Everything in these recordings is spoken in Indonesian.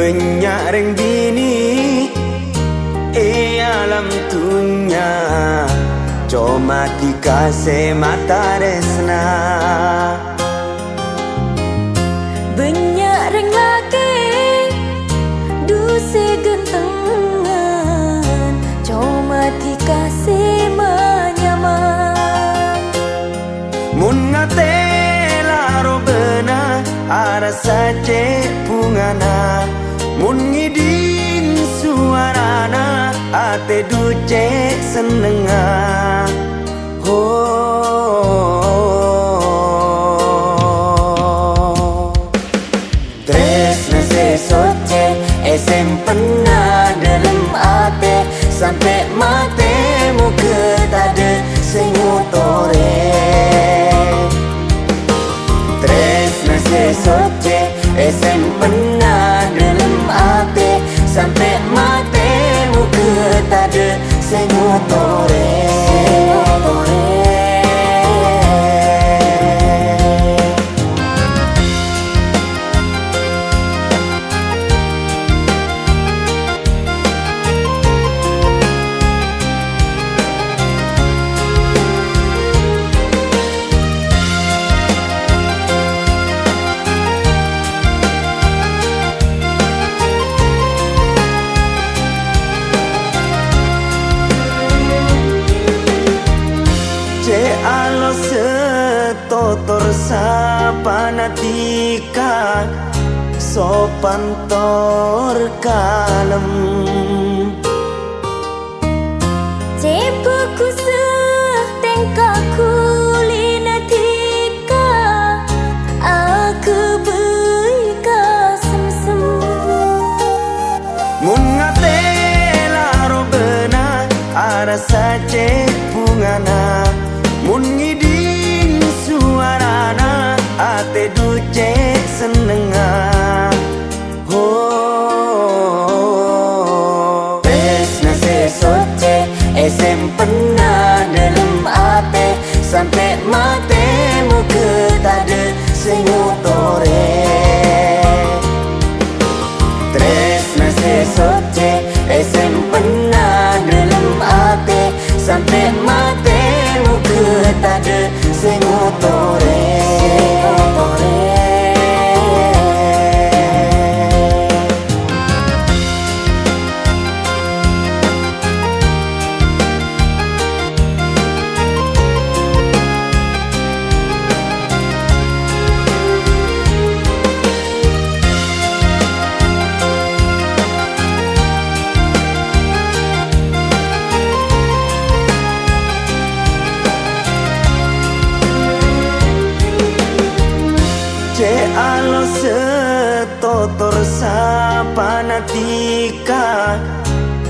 banyak ring bini alam tunya cuma dikasih mata resna. Banyak ring laki dusi gentengan cuma dikasih menyaman. Mun ngate laro bena ada sace pungana, mun ngiding suarana ate duce senenga. Tresna sesoce pernah dalam ate sampai matemu ketade sengutore. Tresna sesoce pernah dalam ate sampai matemu ketade sengutore. Alo setotor sapanatika sopan tor kalem. Cepuku setengkaku linatika aku beika sem-sem. Mun ngate laro bena ada sace pungana, mun ngiding suarana ate duce senenga. Tresna sesoce pernah dalam ate sampai matemu ketade sengutore. Tresna sesoce pernah dalam ate sampai matemu ketade sengutore. Alo setotor sapanatika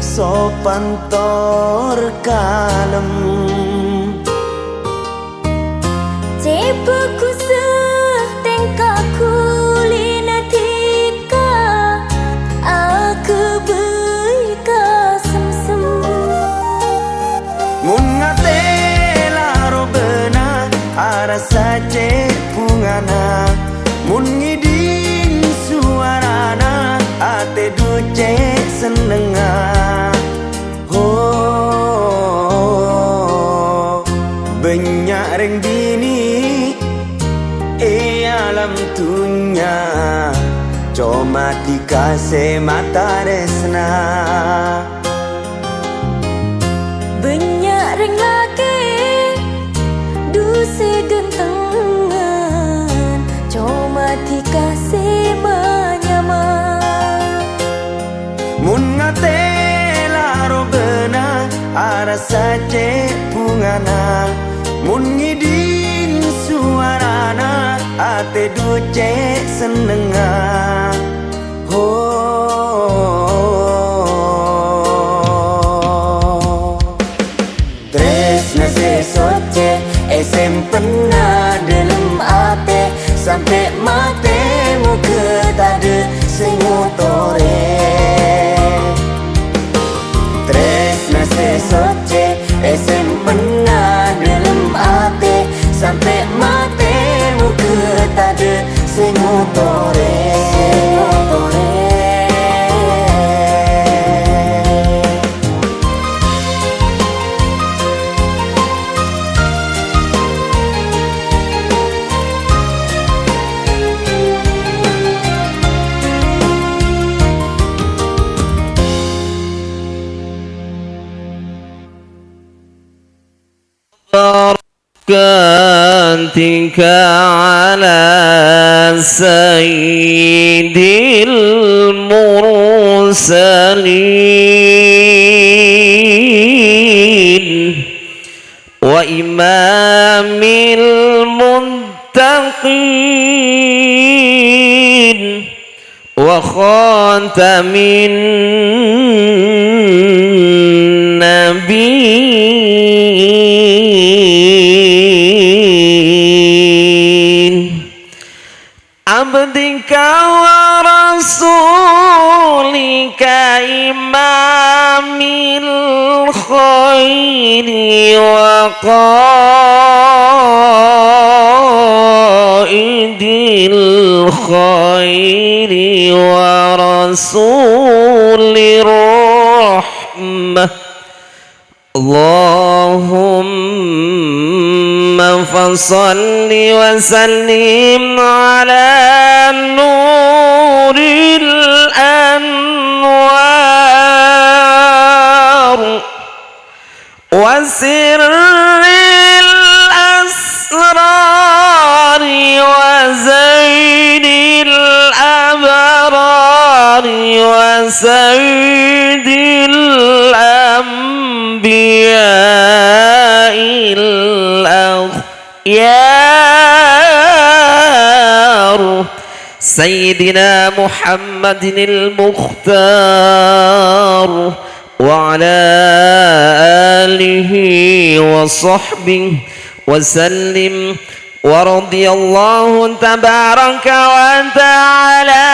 sopan tor kalem. Cepuku setengkaku linatika aku beika sem-sem. Mun ngate laro bena ada sace pungana, mun ngiding suarana ate duce senenga. Banyak ring bini alam tunya cuma dikasih mata resna. Banyak ring laki dusi gentengan cuma dikasih menyaman. Mun ngate laro bena ada sace pungana, mun ngiding suarana ate duce senenga. Tresna sesoce pernah dalam ate sampai matemu ketade sengutore. Tresna sesoce pernah dalam ate sampai matemu ketade sengutore. ketika ala sayyidil mursalin wa imamil muttaqin wa khatamin nabiyyin abdika wa rasulika imamil khairi wa qaidil khairi wa rasulir rahmah Allahumma fasalli wa sallim ala nuril anwar wa sirril asrari wa zainil abrari wa sayyidil anbiya'il akhyar sayyidina Muhammadinil mukhtar wa ala alihi wa sahbihi wa sallim wa radiyallahu tabaraka wa ta'ala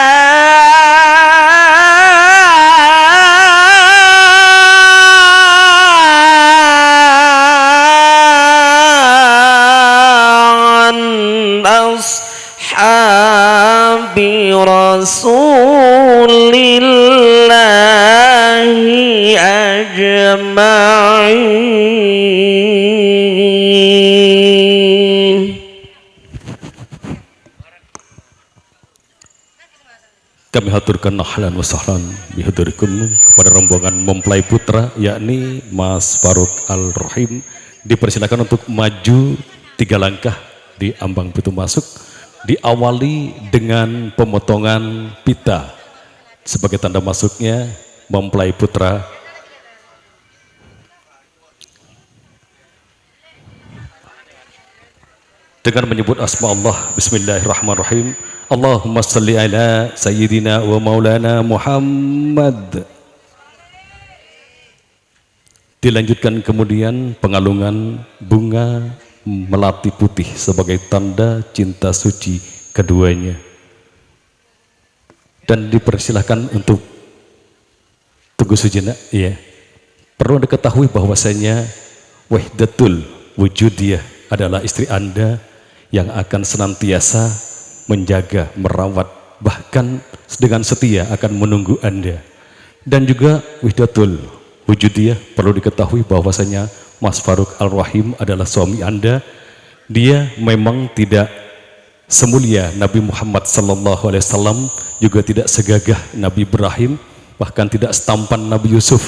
an ashabi rasulillahi ajma'in. Kami haturkan ahlan wa sahlan bihadirikum kepada rombongan mempelai putra yakni Mas Faruk Al-Rahim. Dipersilakan untuk maju 3 langkah di ambang pintu masuk. Diawali dengan pemotongan pita sebagai tanda masuknya mempelai putra. Dengan menyebut asma Allah, bismillahirrahmanirrahim. Allahumma salli ala sayyidina wa maulana Muhammad. Dilanjutkan kemudian pengalungan bunga melati putih sebagai tanda cinta suci keduanya. Dan dipersilahkan untuk tunggu sejenak, ya. Perlu diketahui bahwasanya wahdatul wujudiyah adalah istri Anda yang akan senantiasa menjaga, merawat, bahkan dengan setia akan menunggu Anda. Dan juga wahdatul wujudiyah perlu diketahui bahwasanya Mas Faruk Al-Rahim adalah suami Anda. Dia memang tidak semulia Nabi Muhammad SAW, juga tidak segagah Nabi Ibrahim, bahkan tidak setampan Nabi Yusuf,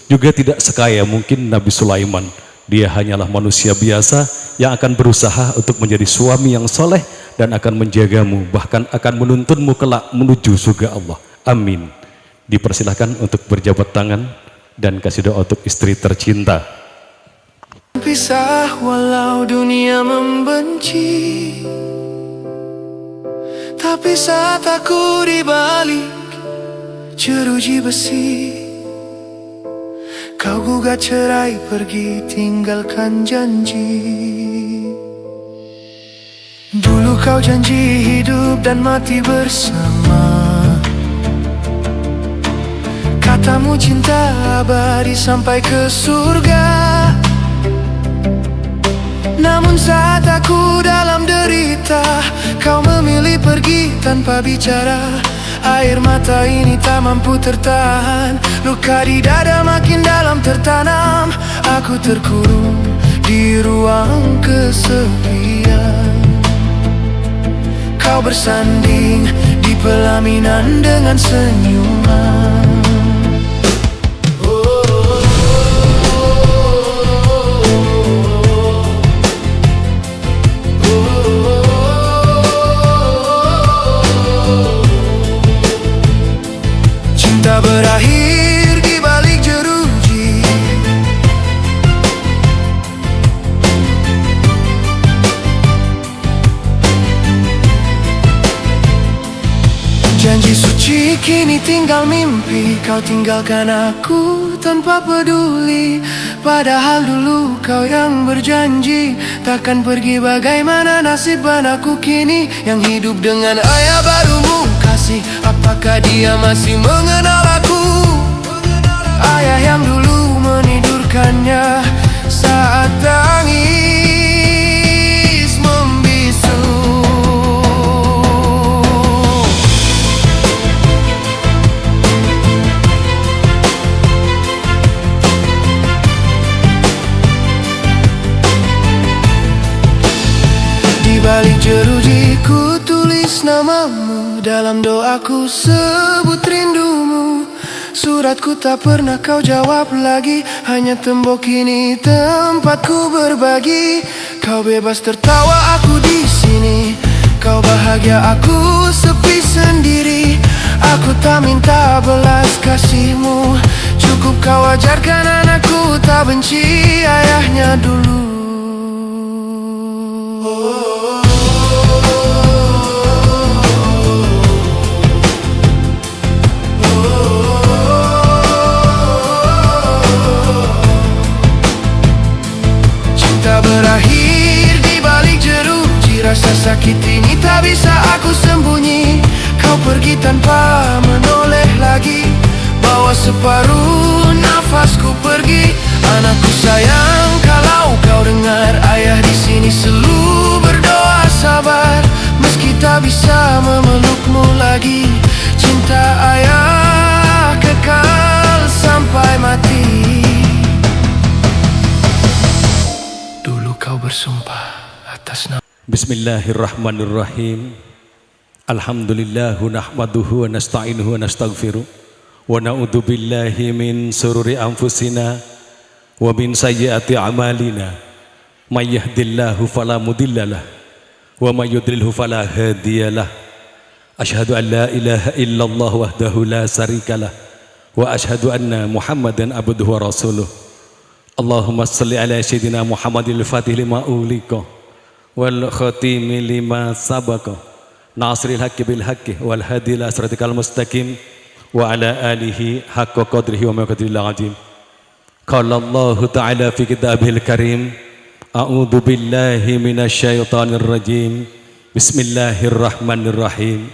juga tidak sekaya mungkin Nabi Sulaiman. Dia hanyalah manusia biasa yang akan berusaha untuk menjadi suami yang soleh dan akan menjagamu, bahkan akan menuntunmu kelak menuju surga Allah. Amin. Dipersilahkan untuk berjabat tangan dan kasih doa untuk istri tercinta. Pisah walau dunia membenci, tapi saat aku di balik jeruji besi, kau gugat cerai pergi tinggalkan janji. Dulu kau janji hidup dan mati bersama, katamu cinta abadi sampai ke surga. Namun saat aku dalam derita, kau memilih pergi tanpa bicara. Air mata ini tak mampu tertahan, luka di dada makin dalam tertanam. Aku terkurung di ruang kesepian, kau bersanding di pelaminan dengan senyuman. tinggal mimpi, kau tinggalkan aku tanpa peduli. Padahal dulu kau yang berjanji takkan pergi. Bagaimana nasib anakku kini yang hidup dengan ayah barumu kasih? Apakah dia masih mengenal aku? Ayah yang dulu menidurkannya saat tangis membisu. Di balik jeruji ku tulis namamu, dalam doaku sebut rindumu. Suratku tak pernah kau jawab lagi, hanya tembok ini tempatku berbagi. Kau bebas tertawa, aku di sini. Kau bahagia, aku sepi sendiri. Aku tak minta belas kasihmu, cukup kau ajarkan anakku tak benci ayahnya dulu. Berakhir di balik jeruji, rasa sakit ini tak bisa aku sembunyi. Kau pergi tanpa menoleh lagi, bawa separuh nafasku pergi. Anakku sayang, kalau kau dengar, ayah di sini selalu berdoa sabar. Meski tak bisa memelukmu lagi, cinta ayah kekal sampai mati. Kau bersumpah atas nama. Bismillahirrahmanirrahim. Alhamdulillah nahmaduhu wa nasta'inuhu wa nastaghfiruh wa na'udzu billahi min sururi anfusina wa min sayyiati a'malina. May yahdihillahu fala mudhillalah wa may yudlilhu fala hadiyalah. Asyhadu an la ilaha illallah wahdahu la syarikalah wa asyhadu anna Muhammadan abduhu wa rasuluh. Allahumma salli ala sayyidina Muhammadil fatih lima uliqa wal khatimi lima sabaqa nasril haqqi bil haqqi wal hadi ila siratikal mustaqim wa ala alihi haqqa qadrihi wa maqdiril azim. Qala Allah ta'ala fi kitabil karim, a'udzu billahi minasyaitonir rajim. Bismillahirrahmanirrahim.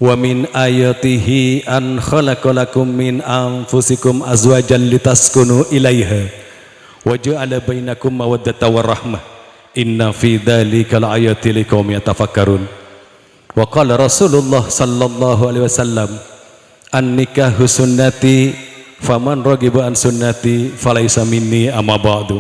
Wa min ayatihi an khalaqalakum min anfusikum azwajan litaskunu ilaiha wa ja'ala bainakum mawaddatan warahmah inna fi dzalika laayatin liqaumin yatafakkarun. Wa qala Rasulullah sallallahu alaihi wasallam, an-nikahu sunnati faman raghiba an sunnati falaisa minni amma ba'du.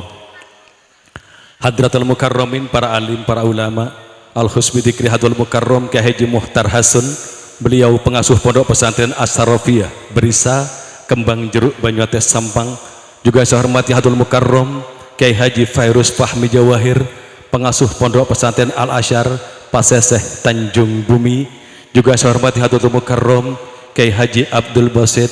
Hadratul mukarramin, para alim, para ulama, al-husbi dzikri hadul mukarram Kyai Haji Muhtar Hasun, beliau pengasuh pondok pesantren As-Sarofiyah Berisa Kembang Jeruk Banyuates Sampang. Juga saya hormati Hadul Mukarram Kyai Haji Fairuz Fahmi Jawahir, pengasuh pondok pesantren Al-Asyar Paseseh Tanjung Bumi. Juga saya hormati Hadul Mukarram Kyai Haji Abdul Basit.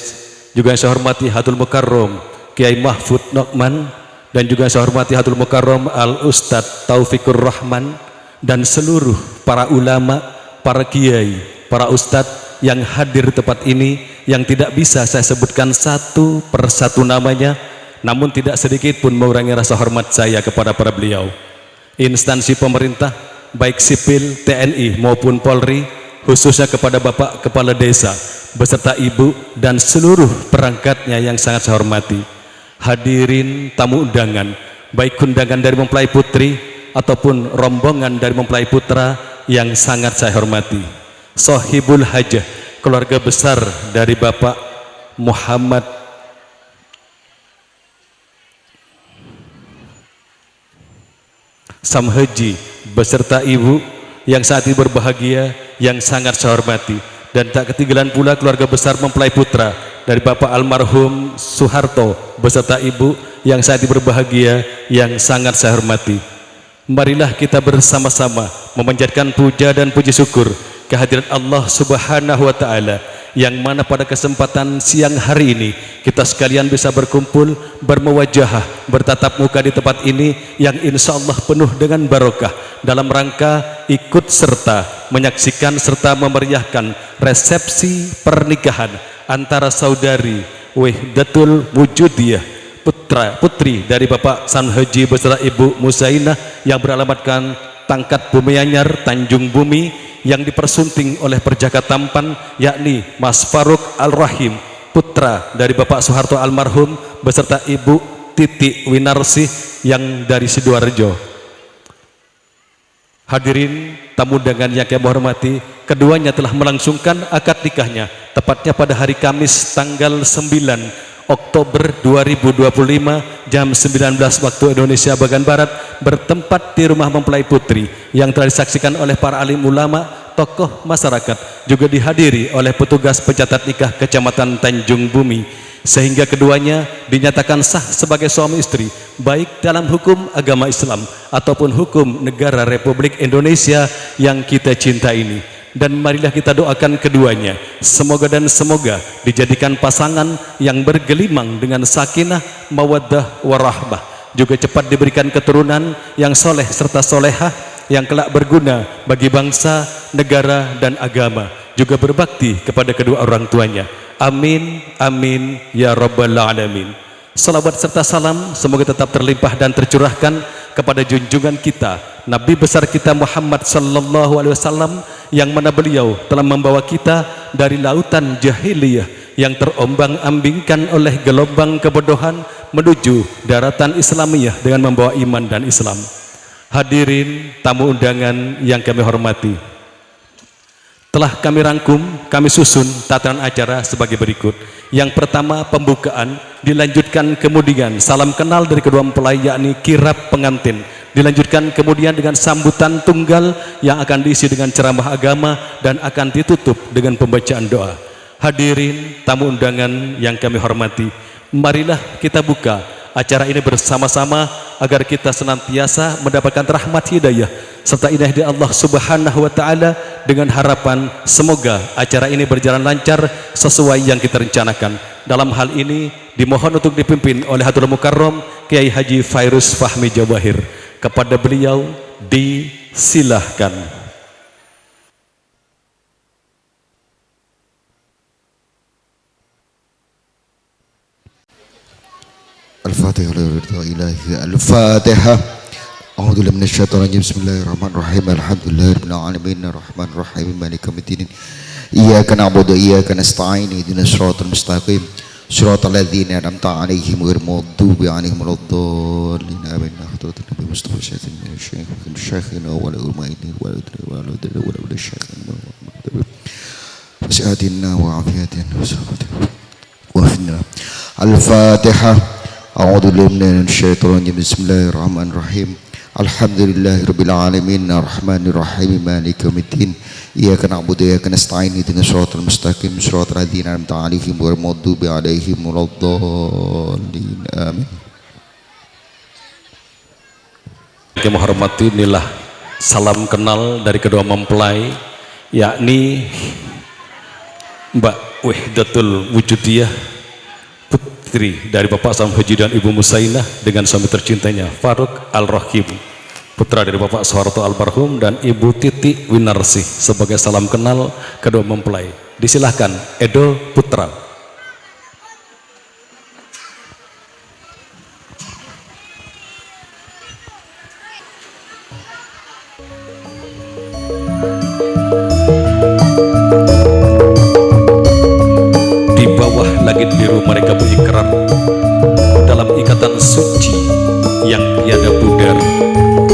Juga saya hormati Hadul Mukarram Kyai Mahfud Nokman. Dan juga saya hormati Hadul Mukarram Al-Ustadz Taufikur Rahman. Dan seluruh para ulama, para kiai, para ustadz yang hadir tempat ini, yang tidak bisa saya sebutkan satu persatu namanya, namun tidak sedikit pun mengurangi rasa hormat saya kepada para beliau. Instansi pemerintah, baik sipil, TNI maupun Polri, khususnya kepada Bapak Kepala Desa beserta Ibu dan seluruh perangkatnya yang sangat saya hormati. Hadirin tamu undangan, baik undangan dari mempelai putri ataupun rombongan dari mempelai putra yang sangat saya hormati. Sohibul hajah, keluarga besar dari Bapak Muhammad Samhaji beserta Ibu yang saat ini berbahagia, yang sangat saya hormati. Dan tak ketinggalan pula keluarga besar mempelai putra dari Bapak almarhum Soeharto beserta Ibu yang saat ini berbahagia, yang sangat saya hormati. Marilah kita bersama-sama memanjatkan puja dan puji syukur kehadiran Allah Subhanahu wa Ta'ala, yang mana pada kesempatan siang hari ini kita sekalian bisa berkumpul, bermewajahah, bertatap muka di tempat ini yang insya Allah penuh dengan barokah dalam rangka ikut serta menyaksikan serta memeriahkan resepsi pernikahan antara saudari Wahdatul Wujudiyah putri dari Bapak San Haji beserta Ibu Musainah yang beralamatkan Tangkat Bumi Anyar, Tanjung Bumi, yang dipersunting oleh Perjaka Tampan, yakni Mas Faruk Al-Rahim, putra dari Bapak Soeharto almarhum beserta Ibu Titi Winarsih yang dari Sidoarjo. Hadirin tamu undangan yang kami hormati, keduanya telah melangsungkan akad nikahnya tepatnya pada hari Kamis tanggal 9 Oktober 2025 jam 19 waktu Indonesia bagian Barat, bertempat di rumah mempelai putri yang telah disaksikan oleh para alim ulama, tokoh masyarakat, juga dihadiri oleh petugas pencatat nikah Kecamatan Tanjung Bumi, sehingga keduanya dinyatakan sah sebagai suami istri baik dalam hukum agama Islam ataupun hukum negara Republik Indonesia yang kita cinta ini. Dan marilah kita doakan keduanya, semoga dan semoga dijadikan pasangan yang bergelimang dengan sakinah, mawaddah, warahmah, juga cepat diberikan keturunan yang soleh serta solehah, yang kelak berguna bagi bangsa, negara, dan agama, juga berbakti kepada kedua orang tuanya. Amin, amin, ya rabbal alamin. Salawat serta salam semoga tetap terlimpah dan tercurahkan kepada junjungan kita, Nabi besar kita Muhammad sallallahu alaihi wasallam, yang mana beliau telah membawa kita dari lautan jahiliyah yang terombang-ambingkan oleh gelombang kebodohan menuju daratan Islamiyah dengan membawa iman dan Islam. Hadirin tamu undangan yang kami hormati, telah kami rangkum, kami susun tatanan acara sebagai berikut. Yang pertama, pembukaan, dilanjutkan kemudian salam kenal dari kedua mempelai yakni kirap pengantin, dilanjutkan kemudian dengan sambutan tunggal yang akan diisi dengan ceramah agama dan akan ditutup dengan pembacaan doa. Hadirin tamu undangan yang kami hormati, marilah kita buka acara ini bersama-sama agar kita senantiasa mendapatkan rahmat hidayah serta inayah dari Allah Subhanahu wa taala, dengan harapan semoga acara ini berjalan lancar sesuai yang kita rencanakan. Dalam hal ini dimohon untuk dipimpin oleh Hadratul Mukarram Kiai Haji Fairuz Fahmi Jawahir. Kepada beliau disilahkan. Al-Fatihah. Al-Fatihah. A'udzu billahi minasyaitonir rajim. Bismillahirrahmanirrahim. Alhamdulillahirabbil alamin arrahmanir rahim maliki yaumiddin. Iyyaka na'budu wa iyyaka nasta'in. Ihdinas shiratal mustaqim. Shiratal ladzina an'amta 'alaihim ghairil maghdubi 'alaihim waladdallin. Amin. Hadratin Nabi Mustafa Syaikhin wa al-umaini wa al-syaikhina wasi'atina wa afiyatina wa finna. Al-Fatihah. A'udzu billahi minasyaitonir rajim. Bismillahirrahmanirrahim. Alhamdulillahirabbil alamin arrahmanir rahim maliki yaumiddin. Iyyaka na'budu wa iyyaka nasta'in. Ihdinas shiratal mustaqim shiratal ladzina an'amta 'alaihim ghairil maghdubi 'alaihim waladdallin. Amin. Yang menghormati, inilah salam kenal dari kedua mempelai yakni Mbak Wahdatul Wujudiyah, putri dari Bapak Sam Haji dan Ibu Musainah, dengan suami tercintanya Faruk Al-Rahim, putra dari Bapak Soeharto almarhum dan Ibu Titi Winarsih, sebagai salam kenal kedua mempelai. Disilahkan Edo Putra. Di bawah langit biru mereka berikrar dalam ikatan suci yang tiada pudar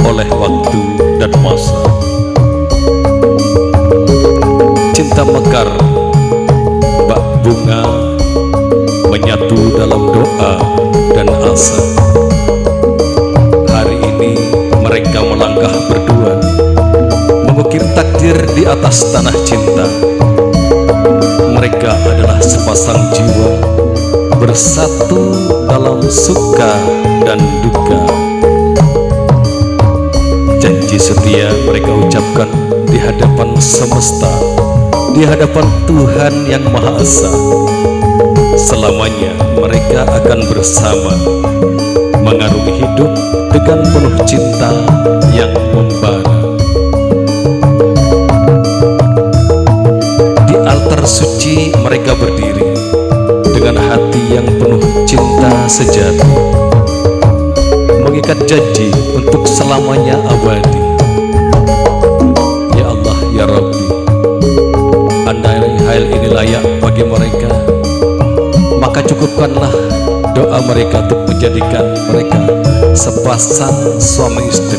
oleh waktu dan masa. Cinta mekar, bak bunga menyatu dalam doa dan asa. Hari ini mereka melangkah berdua, mengukir takdir di atas tanah cinta. Mereka adalah sepasang jiwa bersatu dalam suka dan duka. Janji setia mereka ucapkan di hadapan semesta, di hadapan Tuhan yang Maha Esa. Selamanya mereka akan bersama, mengarungi hidup dengan penuh cinta yang membara. Di altar suci mereka berdiri, dengan hati yang penuh cinta sejati, mengikat janji untuk selamanya abadi. Ya Allah, ya Rabbi, andai hal ini layak bagi mereka, maka cukupkanlah doa mereka untuk menjadikan mereka sepasang suami istri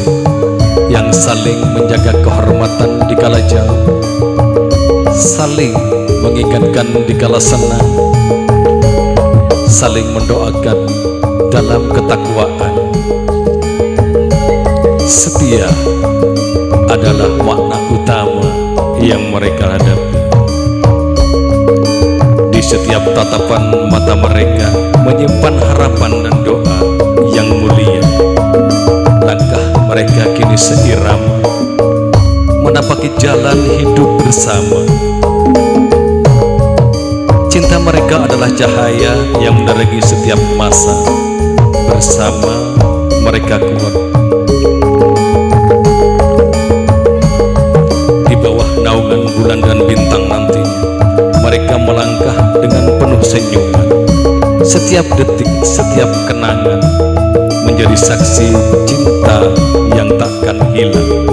yang saling menjaga kehormatan di kala jauh, saling mengingatkan di kala senang, saling mendoakan dalam ketakwaan. Setia adalah makna utama yang mereka hadapi. Di setiap tatapan mata mereka menyimpan harapan dan doa yang mulia. Langkah mereka kini seirama, menapaki jalan hidup bersama. Cinta mereka adalah cahaya yang menerangi setiap masa. Bersama mereka kuat. Di bawah naungan bulan dan bintang nantinya, mereka melangkah dengan penuh senyuman. Setiap detik, setiap kenangan menjadi saksi cinta yang takkan hilang.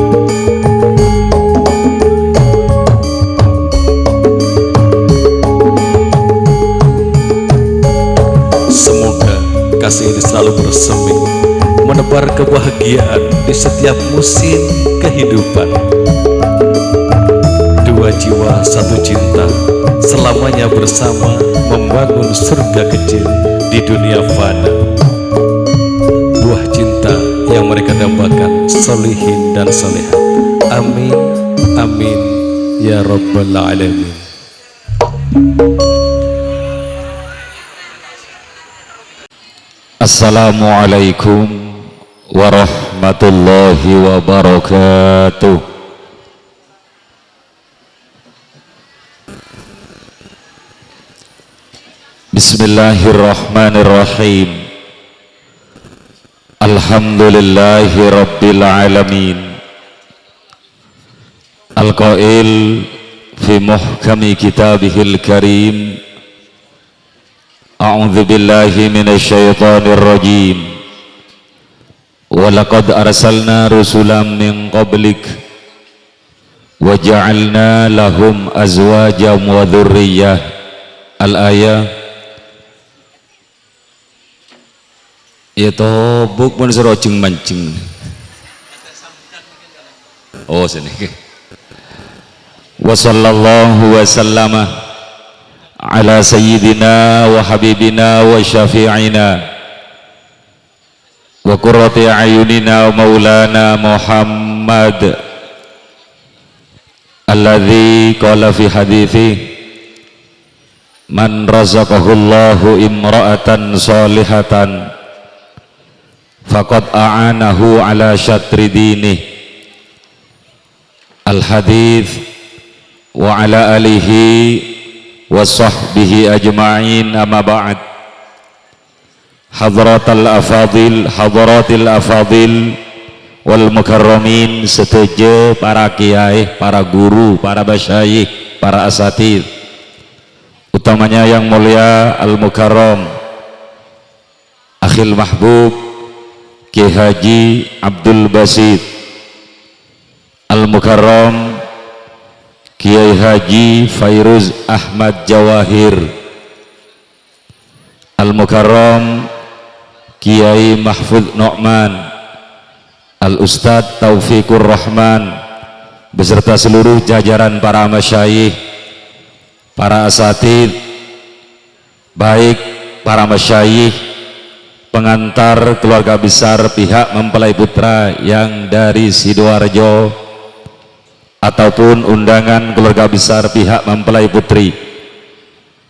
Semoga kasih ini selalu bersemi, menebar kebahagiaan di setiap musim kehidupan. Dua jiwa satu cinta, selamanya bersama membangun surga kecil di dunia fana. Buah cinta yang mereka dambakan solihin dan solehat. Amin, amin, ya Rabbal Alamin. Assalamualaikum warahmatullahi wabarakatuh. Bismillahirrahmanirrahim. Alhamdulillahi rabbil alamin. Al-qail fi muhkami kitabihil karim. A'udzu billahi minasyaitonir rajim. Wa laqad arsalna rusulan min qablik wa ja'alna lahum azwajan wa dhurriyyah. Al-ayah. Itu buk pun serojeng mancing. Oh sini. Wa sallallahu wa sallama ala sayyidina wa habibina wa syafi'ina wa qurrati a'yunina wa maulana Muhammad alladzi qala fi hadithi man razaqahullahu imra'atan salihatan faqad a'anahu ala syatri dinih. Al-hadith wa ala alihi wa sahbihi ajma'in, amma ba'd. Hadratil afadil wal mukarramin, setuju para kiai, para guru, para masyayikh, para asatidz, utamanya yang mulia al-mukarram akhil mahbub Ki Haji Abdul Basit, Al-Mukarram Kiai Haji Fairuz Ahmad Jawahir, Al-Mukarram Kiai Mahfud Nu'man, Al-Ustadz Taufikur Rahman, beserta seluruh jajaran para masyayikh, para asatidz, baik para masyayikh, pengantar keluarga besar pihak mempelai putra yang dari Sidoarjo, ataupun undangan keluarga besar pihak mempelai putri,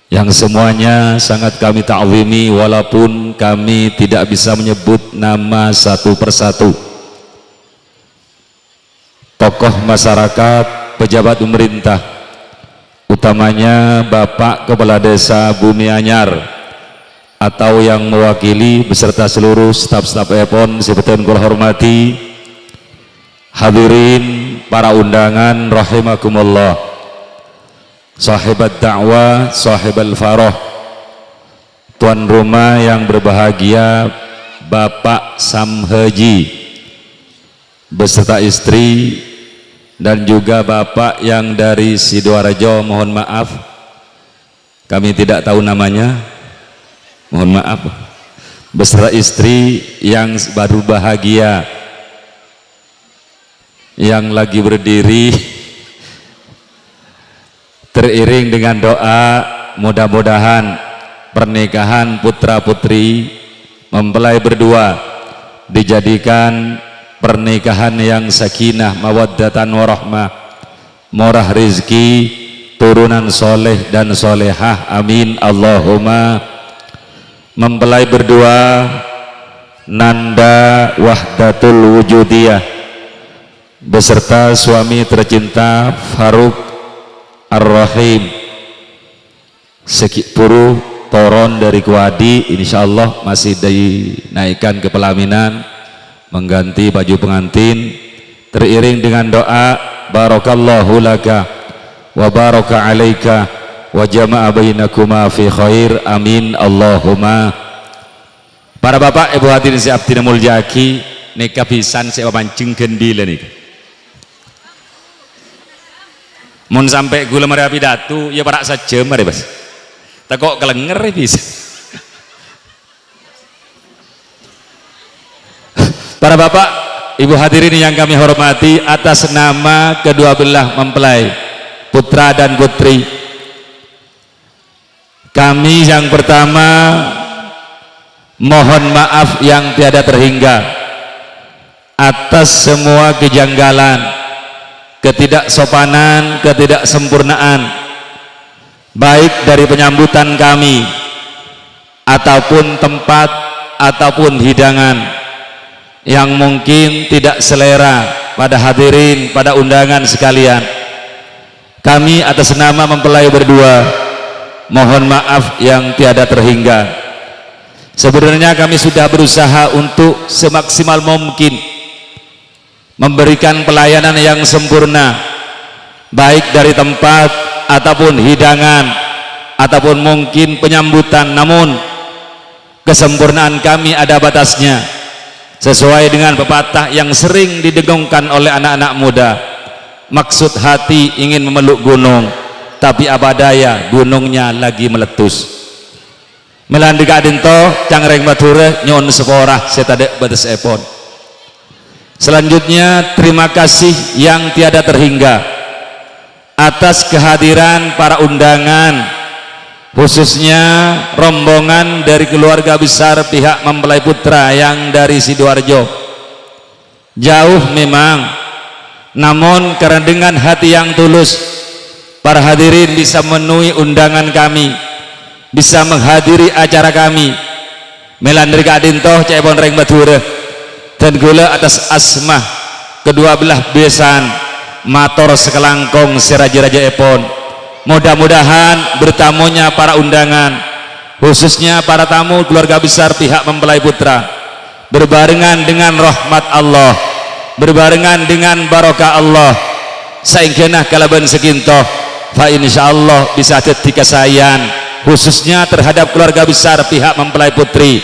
yang semuanya sangat kami ta'zimi walaupun kami tidak bisa menyebut nama satu persatu. Tokoh masyarakat, pejabat pemerintah, utamanya Bapak Kepala Desa Bumi Anyar atau yang mewakili beserta seluruh staf-staf EPON seperti kula hormati, hadirin para undangan rahimakumullah, sahibat dakwah, sahibal farah, tuan rumah yang berbahagia Bapak Samhaji beserta istri dan juga Bapak yang dari Sidoarjo, mohon maaf kami tidak tahu namanya, mohon maaf, beserta istri yang baru bahagia, yang lagi berdiri, teriring dengan doa mudah-mudahan pernikahan putra putri mempelai berdua dijadikan pernikahan yang sakinah mawaddatan warahmah, murah rizki, turunan soleh dan solehah, amin Allahumma. Mempelai berdua Nanda Wahdatul Wujudiyah beserta suami tercinta Faruk Ar-Rahim Sekipuru Toron dari Kuwadi, insyaallah masih dinaikkan ke pelaminan, mengganti baju pengantin, teriring dengan doa barakallahu laka wa baraka alaika wa jama'a bainakuma fi khair, amin Allahumma. Para bapak ibu hadirin siaptina muljaki nikah pisan saya pancing gendile nih. Mun sampai gula mari pidato ya parak saja mari Bas. Tak kok kelenger bisa. Para bapak ibu hadirin yang kami hormati, atas nama kedua belah mempelai putra dan putri, kami yang pertama mohon maaf yang tiada terhingga atas semua kejanggalan, ketidaksopanan, ketidaksempurnaan baik dari penyambutan kami ataupun tempat ataupun hidangan yang mungkin tidak selera pada hadirin, pada undangan sekalian. Kami atas nama mempelai berdua mohon maaf yang tiada terhingga. Sebenarnya kami sudah berusaha untuk semaksimal mungkin memberikan pelayanan yang sempurna baik dari tempat ataupun hidangan ataupun mungkin penyambutan, namun kesempurnaan kami ada batasnya. Sesuai dengan pepatah yang sering didengungkan oleh anak-anak muda, maksud hati ingin memeluk gunung tapi apa daya gunungnya lagi meletus. Melandi kadinto cangreng bature nyon seporah setadek batas epon. Selanjutnya terima kasih yang tiada terhingga atas kehadiran para undangan, khususnya rombongan dari keluarga besar pihak mempelai putra yang dari Sidoarjo. Jauh memang, namun karena dengan hati yang tulus para hadirin bisa memenuhi undangan kami, bisa menghadiri acara kami. Melandri kadintoh cepon reng bature dan gula atas asmah kedua belah besan mator sekelangkong seraja-raja epon. Mudah-mudahan bertamunya para undangan, khususnya para tamu keluarga besar pihak mempelai putra, berbarengan dengan rahmat Allah, berbarengan dengan barokah Allah, saingkenah kalaban sekintoh fa insyaallah bisa ketika sayan, khususnya terhadap keluarga besar pihak mempelai putri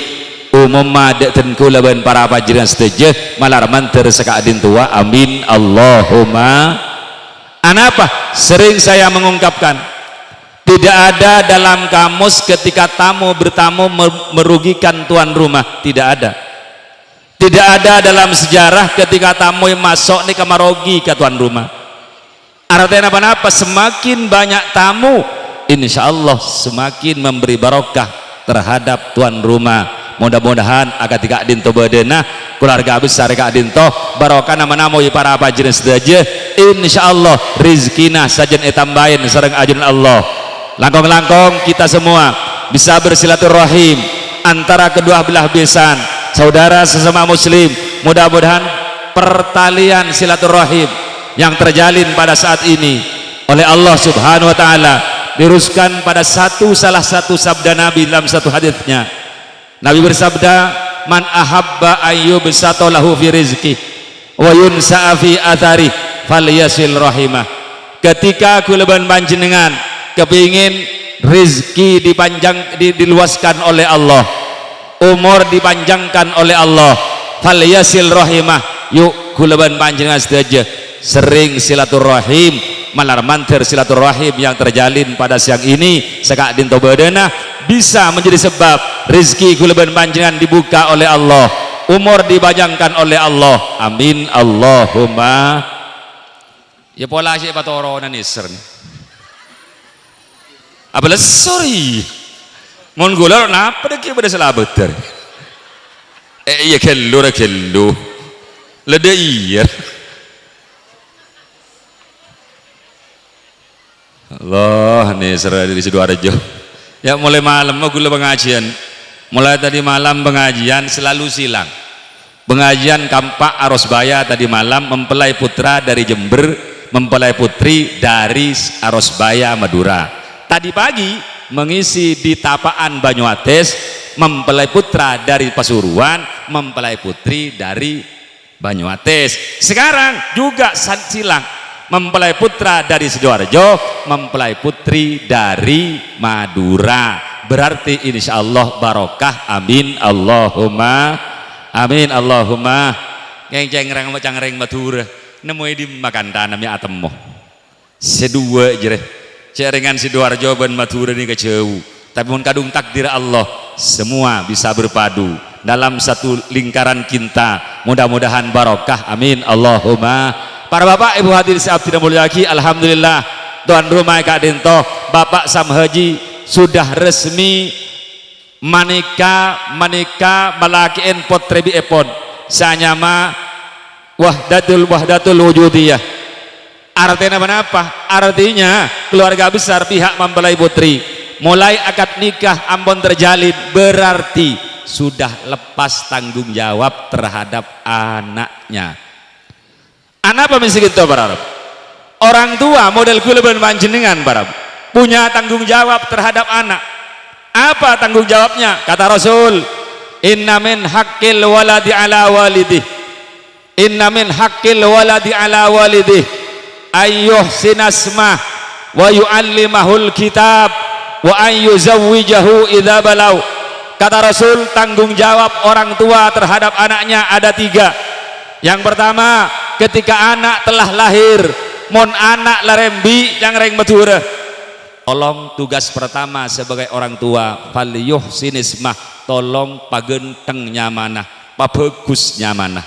umum madek tenku laban para pajiran setuju malar manter sekadin tua, amin Allahumma. Anapa sering saya mengungkapkan, tidak ada dalam kamus ketika tamu bertamu merugikan tuan rumah, tidak ada. Tidak ada dalam sejarah ketika tamu yang masuk nih kamarogi ke tuan rumah. Artinya apa-apa, semakin banyak tamu insya Allah semakin memberi barokah terhadap tuan rumah. Mudah-mudahan agak tiga dinto badena keluarga besar kak dinto barokah nama-nama para pajiran sedaja, insyaallah rizkina sajen etambahin sareng ajun Allah. Langkong-langkong kita semua bisa bersilaturahim antara kedua belah besan saudara sesama muslim. Mudah-mudahan pertalian silaturahim yang terjalin pada saat ini oleh Allah subhanahu wa ta'ala diruskan pada salah satu sabda Nabi dalam satu hadisnya. Nabi bersabda, man ahabba ayyubsata lahu fi rizqi wa yunsa'a fi athari falyasil rahimah. Ketika kuleban panjenengan kepingin rizki diluaskan oleh Allah, umur dipanjangkan oleh Allah. Falyasil rahimah, yuk kulaban panjenengan sedaja sering silaturahim, malar mantir silaturahim yang terjalin pada siang ini sekak dinto badana bisa menjadi sebab rizki kulaban panjenengan dibuka oleh Allah, umur dipanjangkan oleh Allah. Amin Allahumma. Ya pola sih patoro nanisr nih. Apalah sorry. Mon gula napa dah kira pada salah betul. Iya kello. Leda iya. Allah nih serah dari Sidoarjo. Ya mulai malam gula pengajian. Mulai tadi malam pengajian selalu silang. Pengajian Kampak Arosbaya tadi malam mempelai putra dari Jember, mempelai putri dari Arosbaya Madura. Tadi pagi mengisi di Tapaan Banyuates, mempelai putra dari Pasuruan, mempelai putri dari Banyuates. Sekarang juga silang, mempelai putra dari Sidoarjo, mempelai putri dari Madura. Berarti insya Allah barokah. Amin Allahumma. Amin Allahumma. Yang cengreng Madura nemu di makan tanamnya atemo sedua jere cerengan Sidoarjo dan Madura ini kejauh, tapi mun kadung takdir Allah semua bisa berpadu dalam satu lingkaran cinta. Mudah-mudahan barokah. Amin Allahumma. Para bapak ibu hadirin saat tidak mulia lagi, alhamdulillah tuan rumah Kak Dinto Bapak Sam Haji sudah resmi manika malakiin potrebi epon sanyama wahdatul wujudiyah. Artinya apa? Artinya keluarga besar pihak mempelai putri mulai akad nikah ampun terjalin, berarti sudah lepas tanggung jawab terhadap anaknya. Anak apa mesti kita berharap? Orang tua model kulaban panjenengan berharap punya tanggung jawab terhadap anak. Apa tanggung jawabnya? Kata Rasul, inna min haqqil waladi ala walidih, inna min haqqil waladi ala walidih ayyuh sinasmah wa yu'allimahul kitab wa ayyuzawwijahu idza balau. Kata Rasul, tanggung jawab orang tua terhadap anaknya ada 3. Yang pertama, ketika anak telah lahir, mon anak larembi yang reng matura, tolong tugas pertama sebagai orang tua falyuh sinismah, tolong pagenteng nyamanah, pabagus nyamanah.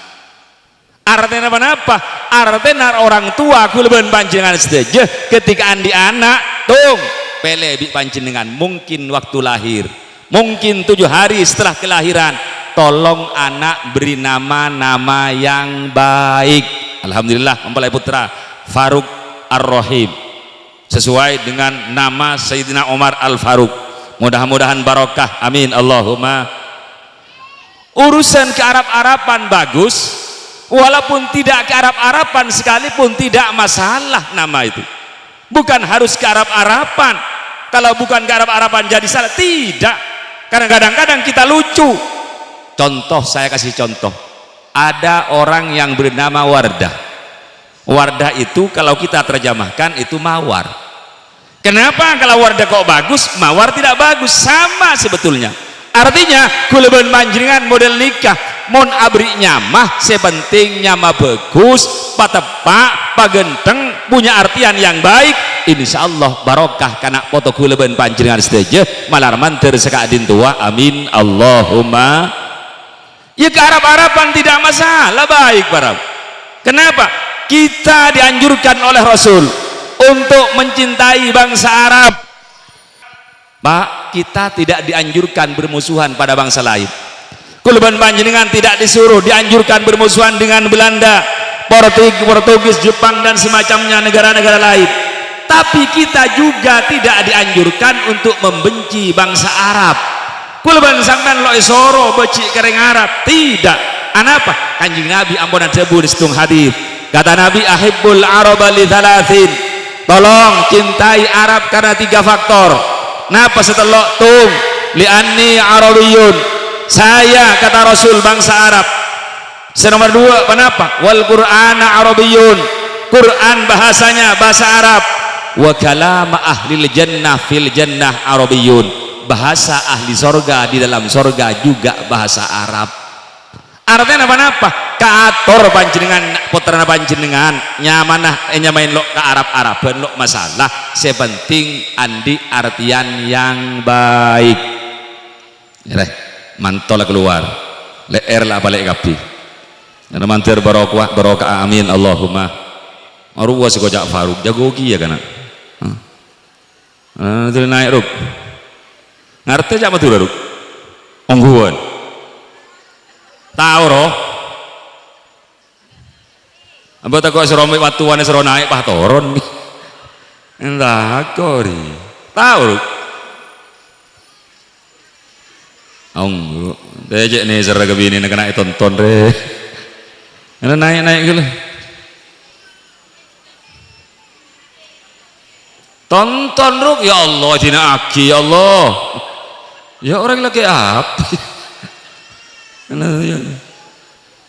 Artinya apa? Artinya orang tua kulaban panjenengan sedaja ketika andi anak tung pelebi panjenengan mungkin waktu lahir, mungkin 7 hari setelah kelahiran, tolong anak beri nama yang baik. Alhamdulillah mempelai putra Faruk Ar-Rahim sesuai dengan nama Sayyidina Umar Al-Faruq. Mudah-mudahan barokah. Amin Allahumma. Urusan ke Arab-Araban bagus, walaupun tidak ke Arab-Araban sekalipun tidak masalah nama itu. Bukan harus ke Arab-Araban. Kalau bukan ke Arab-Araban jadi salah, tidak. Karena kadang-kadang kita lucu. Contoh, saya kasih contoh. Ada orang yang bernama Wardah. Wardah itu kalau kita terjemahkan itu mawar. Kenapa kalau Wardah kok bagus, mawar tidak bagus? Sama sebetulnya. Artinya kulaban panjenengan model nikah mon abri nyamah sepenting nyama bagus, patepak, pagenteng, punya artian yang baik, insyaallah barokah karena foto kulaban panjenengan sedaja malar mantir sekadin tua. Amin Allahumma. Ya ke Arab-Araban tidak masalah, baik para. Kenapa? Kita dianjurkan oleh Rasul untuk mencintai bangsa Arab. Pak, kita tidak dianjurkan bermusuhan pada bangsa lain. Kulaban panjenengan tidak disuruh dianjurkan bermusuhan dengan Belanda, Portugis, Jepang dan semacamnya negara-negara lain. Tapi kita juga tidak dianjurkan untuk membenci bangsa Arab. Kulaban sampean lo isoro beci kering Arab, tidak. Anapa? Kanjeng Nabi ampunan sebu di setung hadis. Kata Nabi, ahibbul araba li thalathin. Tolong cintai Arab karena 3 faktor. Napa setelah tung li'anni arabiyun, saya kata Rasul bangsa Arab. Nomor 2, kenapa? Wal Qur'ana arabiyun, Quran bahasanya bahasa Arab. wa kalama ahlil jannah fil jannah arabiyyun, bahasa ahli sorga di dalam sorga juga bahasa Arab. Artinya apa? Kaator panjenengan putrana panjenengan nyamanah nyamain lo ke Arab-Araban lo masalah, sepenting andi artian yang baik. Ya, mantola keluar leer lah balik kapi karena mantir barokah amin Allahumma. Arwah si kojak Faruk jago ya kana itu naik ruk ngerti jak betul ruk ongguan tahu roh apa tak kok seromik watuan seron naik pah toron entah kori tahu ruk onggu dejek nih serga bini nak naik tonton re naik gitu tonton ruk ya Allah dina aki ya Allah ya orang lagi apa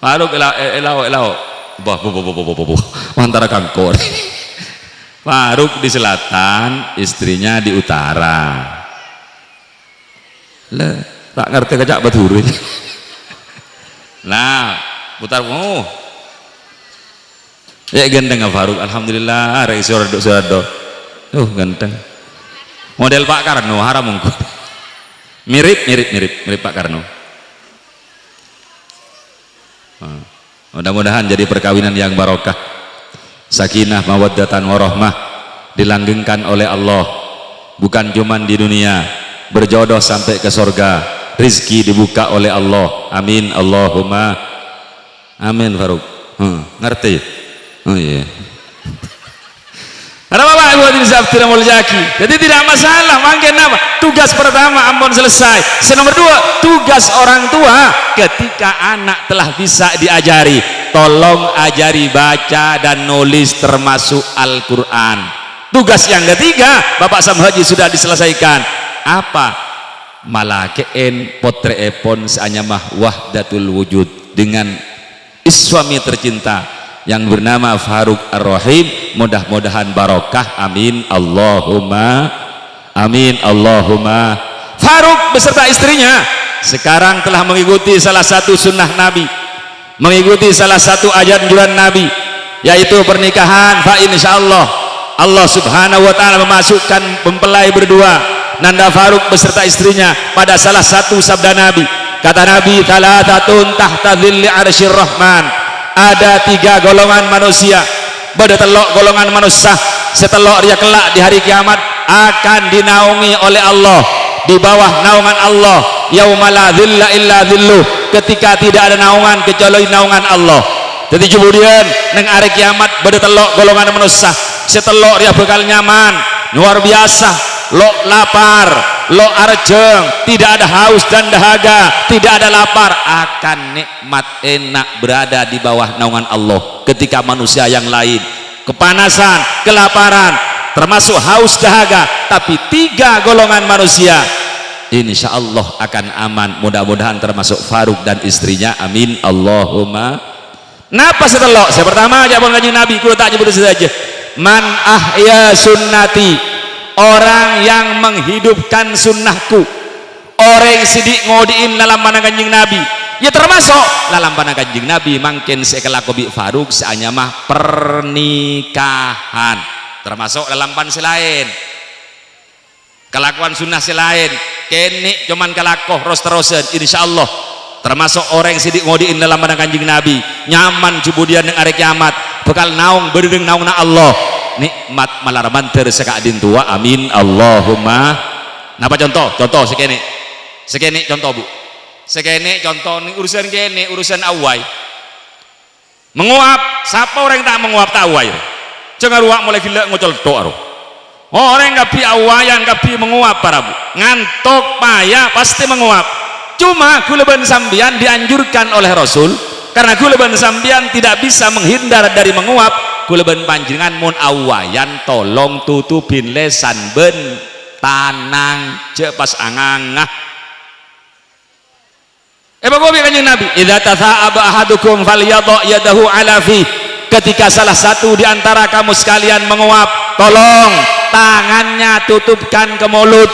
Faruk elau antara kangkor Faruk di selatan istrinya di utara lah tak ngerti kacak baturi nah putar ya ganteng Faruk alhamdulillah rek surado ganteng model Pak Karno haram mungkin mirip Pak Karno. Mudah-mudahan jadi perkawinan yang barokah, sakinah mawaddatan warahmah, dilanggengkan oleh Allah, bukan cuman di dunia, berjodoh sampai ke surga, rizki dibuka oleh Allah. Amin Allahumma amin. Faruk ngerti? Oh iya. Karena Bapak Ibu hadirin sabtu namul jaki, jadi tidak masalah. Mungkin apa? Tugas pertama ampun selesai. Nomor 2, tugas orang tua ketika anak telah bisa diajari, tolong ajari baca dan nulis termasuk Al-Quran. Tugas yang ketiga Bapak Sam Haji sudah diselesaikan. Apa? Malakein potreepon seanyamah wahdatul wujud dengan suami tercinta yang bernama Faruk Ar-Rahim. Mudah-mudahan barokah amin Allahumma amin Allahumma. Faruk beserta istrinya sekarang telah mengikuti salah satu sunnah Nabi, mengikuti salah satu ajaran Nabi, yaitu pernikahan. Fa insyaallah Allah subhanahu wa ta'ala memasukkan mempelai berdua Nanda Faruk beserta istrinya pada salah satu sabda Nabi. Kata Nabi, thalathatun tahta dhilli arsyir rahman, ada 3 golongan manusia, pada telok golongan manusia setelok dia kelak di hari kiamat akan dinaungi oleh Allah, di bawah naungan Allah, yaumala dhilla illa dhilluh, ketika tidak ada naungan kecuali naungan Allah. Jadi kemudian neng hari kiamat pada telok golongan manusia setelok dia bakal nyaman luar biasa, lo lapar, lo arjeng, tidak ada haus dan dahaga, tidak ada lapar, akan nikmat enak berada di bawah naungan Allah. Ketika manusia yang lain kepanasan, kelaparan, termasuk haus dahaga, tapi 3 golongan manusia insya Allah akan aman. Mudah-mudahan termasuk Faruk dan istrinya amin Allahumma. Napa setelok? Saya pertama aja Kanjeng Nabi kulo tak nyebut saja, man ahya sunnati, orang yang menghidupkan sunnahku, orang sidik ngodiin dalam mana Kanjeng Nabi, ya termasuk dalam mana Kanjeng Nabi mangkin sekelaku bi Faruk seanya mah pernikahan, termasuk dalam pan selain kelakuan sunnah selain kene cuman kelakoh terus-terusan insyaallah termasuk orang yang sidik ngodiin dalam mana Kanjeng Nabi nyaman kemudian dengan hari kiamat bakal naung berdeng naungna Allah, nikmat malaraman tersekadin tua amin Allahumma. Napa contoh sekene contoh Bu, sekene contoh nih urusan kene urusan awai menguap, siapa orang tak menguap tak awai cengar ruak mulai gila ngocol doa orang nggak pi awayan nggak pi menguap para Bu, ngantuk payah pasti menguap. Cuma kuleban sambian dianjurkan oleh Rasul, karena kuleban sambian tidak bisa menghindar dari menguap. Kuleban panjenengan mun awayan tolong tutupin lesan ben tanang cepas angangah. Bagobi Kanjeng Nabi, idza tatha'aba ahadukum falyadha yadahu ala fi, ketika salah satu di antara kamu sekalian menguap tolong tangannya tutupkan ke mulut,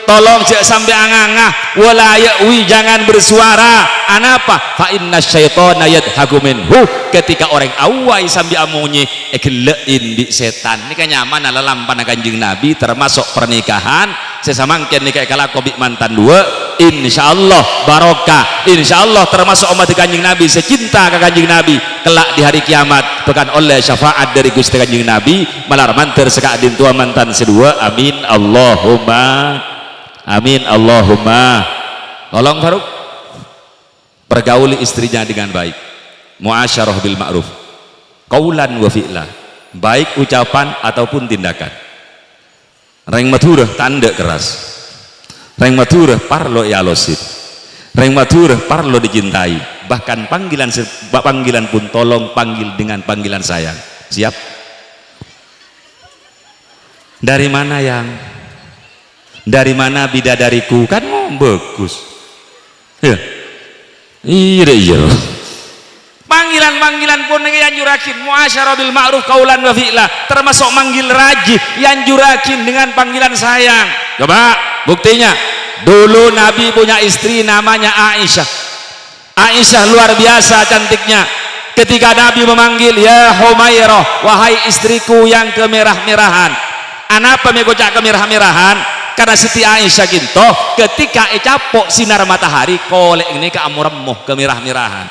tolong jangan sampai angangah, wala ya'wi, jangan bersuara. Anapa? Fa inna syaitana yadhaku minhu, ketika orang awai sambil amunyi egelein di setan. Ini kan nyaman ala lampan Kanjeng Nabi, termasuk pernikahan sesamangken nikah kala kobik mantan dua, insyaallah barokah, insyaallah termasuk umat Kanjeng Nabi secinta ke Kanjeng Nabi kelak di hari kiamat bukan oleh syafaat dari Gusti Kanjeng Nabi malar manter sekadin tua mantan sedua. Amin Allahumma amin Allahumma. Tolong Faruk pergauli istrinya dengan baik, muasyarah bil ma'ruf, qaulan wa fi'la, baik ucapan ataupun tindakan. Reng maturah tanda keras, reng maturah parlo yalosid, reng maturah parlo dicintai, bahkan panggilan pun tolong panggil dengan panggilan sayang. Siap? Dari mana yang? Dari mana bidadariku? Kan bagus ya, iya panggilan pun yang jurakin muasyarah bil ma'ruf qaulan wa fi'la, termasuk manggil rajih yang jurakin dengan panggilan sayang. Coba buktinya, dulu Nabi punya istri namanya Aisyah. Aisyah luar biasa cantiknya. Ketika Nabi memanggil ya Humairah, wahai istriku yang kemerah-merahan. Anapa megocak kemerah-merahan? Karena Siti Aisyah gitu ketika capok sinar matahari kolek ini ke amuremuh kemerah-merahan,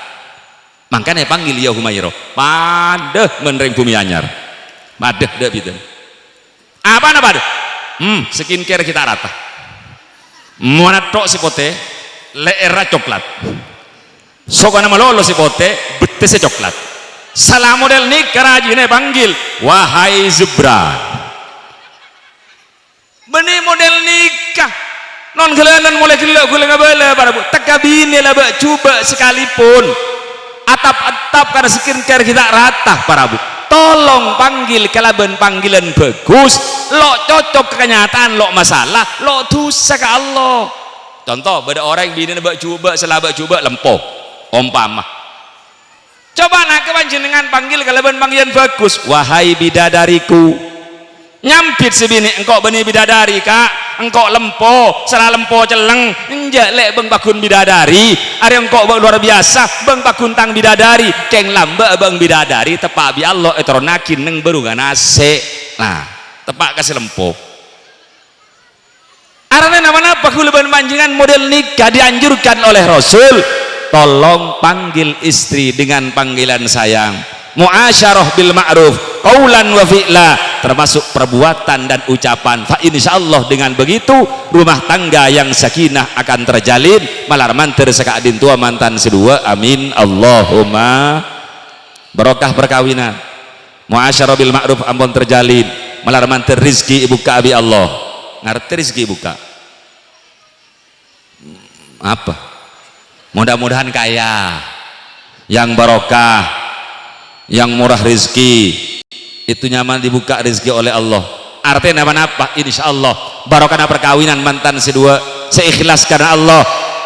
makanya panggil ya Humairah, padeh menereng bumi anyar, padeh deh gitu. Apa nama padeh? Skincare kita rata, mana tok si pote leera coklat, sok nama lolo si pote betese coklat. Salah model nih kerajinnya panggil wahai Zebra. Benih model nikah non gelanan mulai gelak gula ngabala para bu tekabini lah bak coba sekalipun atap-atap karena skincare kita rata para bu, tolong panggil kalaban panggilan bagus, lo cocok ke kenyataan, lo masalah lo dosa ke Allah. Contoh beda orang bini bak coba salah bak coba lempoh umpama, coba nak kepanjenengan panggil kalaban panggilan bagus, wahai bidadariku. Nyampit sebini engkau benih bidadari kak, engkau lempo salah lempo celeng enjak lek bang bakun bidadari, ada engkau bang luar biasa bang bakun tang bidadari keng lamba bang bidadari tepak bi Allah etronakin neng berungan ase, nah tepak kasih lempo. Arane nama-nama kuluban panjenengan model nikah dianjurkan oleh Rasul, tolong panggil istri dengan panggilan sayang, muasyarah bil ma'ruf qaulan wa fi'la, termasuk perbuatan dan ucapan. Fa insyaallah dengan begitu rumah tangga yang sakinah akan terjalin malar manter sekadin tua mantan sedua. Amin Allahumma. Barokah perkawinan, muasyarah bil ma'ruf ampun terjalin malar manter rizki ibu ka abi Allah. Ngerti rizki ibu ka apa? Mudah-mudahan kaya, yang barokah, yang murah rizki, itu nyaman dibuka rezeki oleh Allah. Artinya apa? Insyaallah barokah perkawinan mantan sedua seikhlas karena Allah.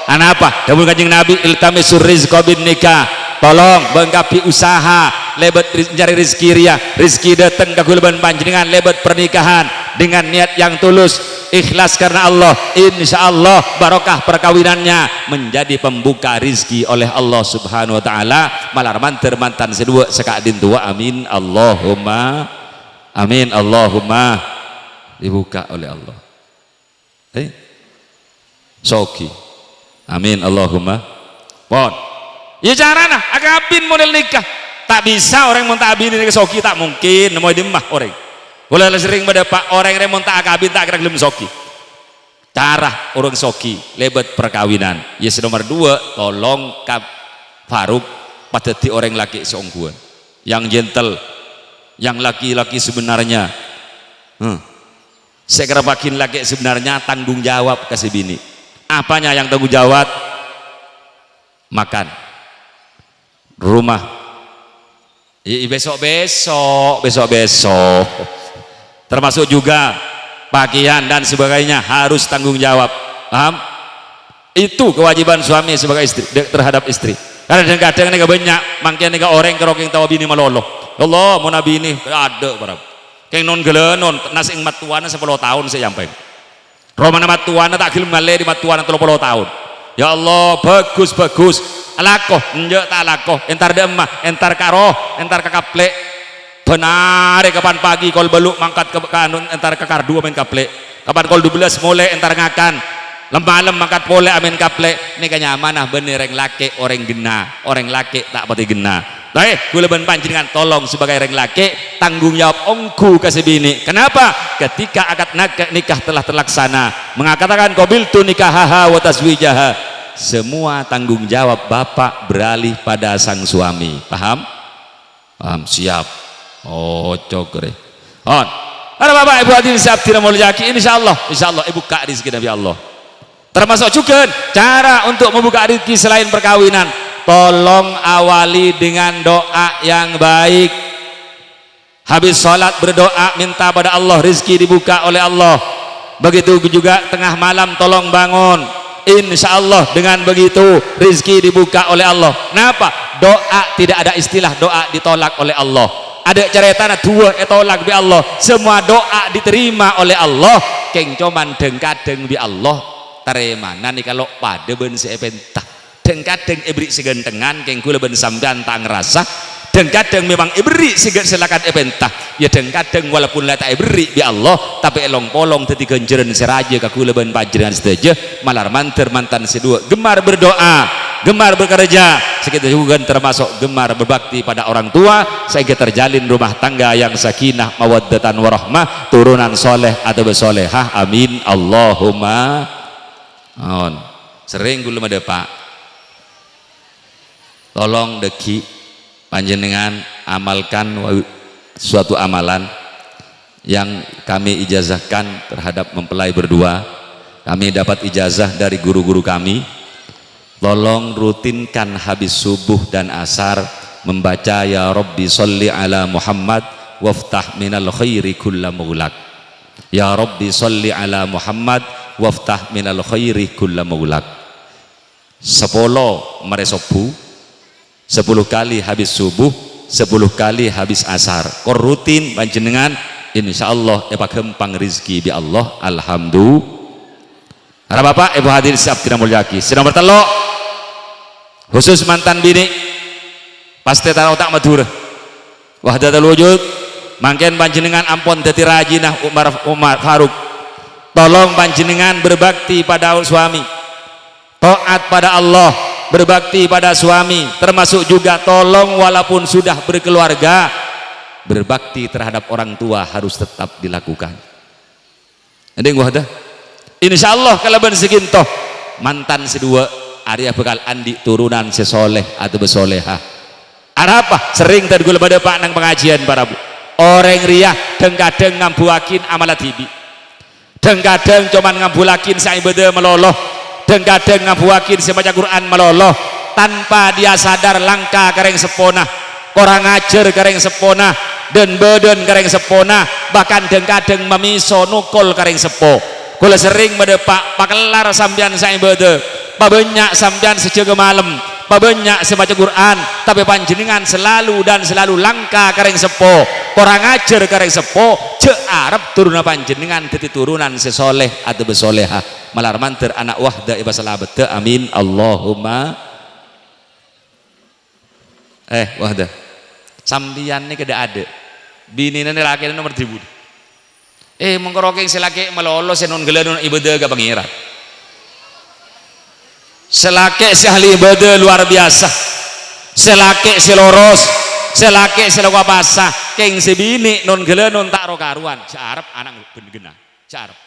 Apa? Dawuh Kanjeng Nabi iltamisur rizqa bin nikah, tolong bengkapi usaha lebet cari rezeki ria, rezeki datang ke gulban panjenengan lebet pernikahan dengan niat yang tulus ikhlas karena Allah. Insyaallah barokah perkawinannya menjadi pembuka rizki oleh Allah subhanahu wa ta'ala malar manter mantan sedua sekadin tua. Amin Allahumma amin Allahumma. Dibuka oleh Allah soki. Amin Allahumma. Pon ya carana akabin model nikah tak bisa orang mau tak abin ini soki, tak mungkin mau dimah orang boleh sering pada pak orang yang mau tak akabin tak kira gelem soki. Cara orang soki lebet perkawinan yes nomor 2, tolong kap Faruk padati orang laki seongguan yang gentle, yang laki-laki sebenarnya segera pakin laki sebenarnya tanggung jawab kasih bini. Apanya yang tanggung jawab? Makan, rumah, besok termasuk juga pakaian dan sebagainya harus tanggung jawab. Paham? Itu kewajiban suami sebagai istri terhadap istri. Karena kadang-kadang ini banyak mangkian ini orang keroking tawa bini malolo. Allah mau nabi ini ada para keng non gelenon nas ing matuana 10 tahun saya nyampe romana matuana tak gelem ngale di matuana 30 tahun ya Allah bagus alakoh njek tak alakoh entar demah entar karoh entar kakaplek benar kapan pagi kol beluk mangkat ke kanun entar ke kardu main kaplek kapan kol 12 mulai entar ngakan malam mangkat pole amin kaplek ini kanya amanah bener orang laki orang gena orang laki tak pati gena kula ben panjenengan tolong sebagai orang laki tanggung jawab ongku kasih bini kenapa ketika akad nikah telah terlaksana mengatakan qabiltu nikahaha wa taswijaha semua tanggung jawab bapak beralih pada sang suami paham siap cokre ada bapak ibu hadirin siap tidak mau lejaki insyaallah ibu kak rizki Nabi Allah termasuk juga cara untuk membuka rezeki selain perkawinan tolong awali dengan doa yang baik habis sholat berdoa minta pada Allah rezeki dibuka oleh Allah begitu juga tengah malam tolong bangun insya Allah dengan begitu rezeki dibuka oleh Allah kenapa? Doa tidak ada istilah doa ditolak oleh Allah ada ceritanya dua tolak bi Allah semua doa diterima oleh Allah keng coman dengkadeng bi Allah terima nanti kalau pada ben seepentah dengkadeng ibri segentengan keng kula ben sampean tak ngerasa dengkadeng memang ibri silakan epentah ya dengkadeng walaupun la tak ibri bi Allah tapi elong polong teti genjeren seraja ka kula ben panjenengan sedaja malar manter mantan sedua gemar berdoa gemar bekerja sekitar juga termasuk gemar berbakti pada orang tua sehingga terjalin rumah tangga yang sakinah mawaddatan warahmah turunan soleh atau besolehah amin Allahumma sering kula ada pak tolong deki panjenengan amalkan suatu amalan yang kami ijazahkan terhadap mempelai berdua kami dapat ijazah dari guru-guru kami tolong rutinkan habis subuh dan asar membaca ya Rabbi sholli ala Muhammad waftah minal khairi kulla mughlaq ya Rabbi sholli ala Muhammad waftah minal khairi kulla mughlaq 10 meresobu 10 kali habis subuh 10 kali habis asar kor rutin panjenengan insyaallah epa gempang rizki bi Allah alhamdulillah para bapak ibu hadirin siap tidak mulyaki sedang bertelok khusus mantan bini pasti tahu tak madur wahdatul wujud mangken panjenengan ampun dadi rajinah Umar Faruk tolong panjenengan berbakti pada suami taat pada Allah berbakti pada suami termasuk juga tolong walaupun sudah berkeluarga berbakti terhadap orang tua harus tetap dilakukan ada yang wahdah insyaallah kalau bensegintoh mantan sedua Arya bekal andi turunan sesoleh atau besolehah apa sering tadi gue pada pak nang pengajian para bu orang riah kadang ngambuakin amalat hibi kadang cuman ngambulakin saya beda meloloh kadang ngabuakin sebaca Quran meloloh tanpa dia sadar langka kareng sepona orang ngajar kareng sepona dan badan kareng sepona bahkan kadang memiso nukul kareng sepo kula sering medepak pakelar sambian saya beda pabanyak sambian sejaga malam pabanyak sebaca Quran tapi panjenengan selalu langka kareng sepo orang ngajar kareng sepo cek Arab turunan panjenengan teti turunan sesoleh atau besolehah malar manter anak wahda iba salabat amin Allahumma wahda sambian ini kada ada bini ini laki nomor 1000 mengkorokeng selaki melolos senon geladun ibadah ke pangeran selaki sehali ibadah luar biasa selaki seloros selaki selokwa pasah keng sebini non geladun tak rokaruan carap anak bener carap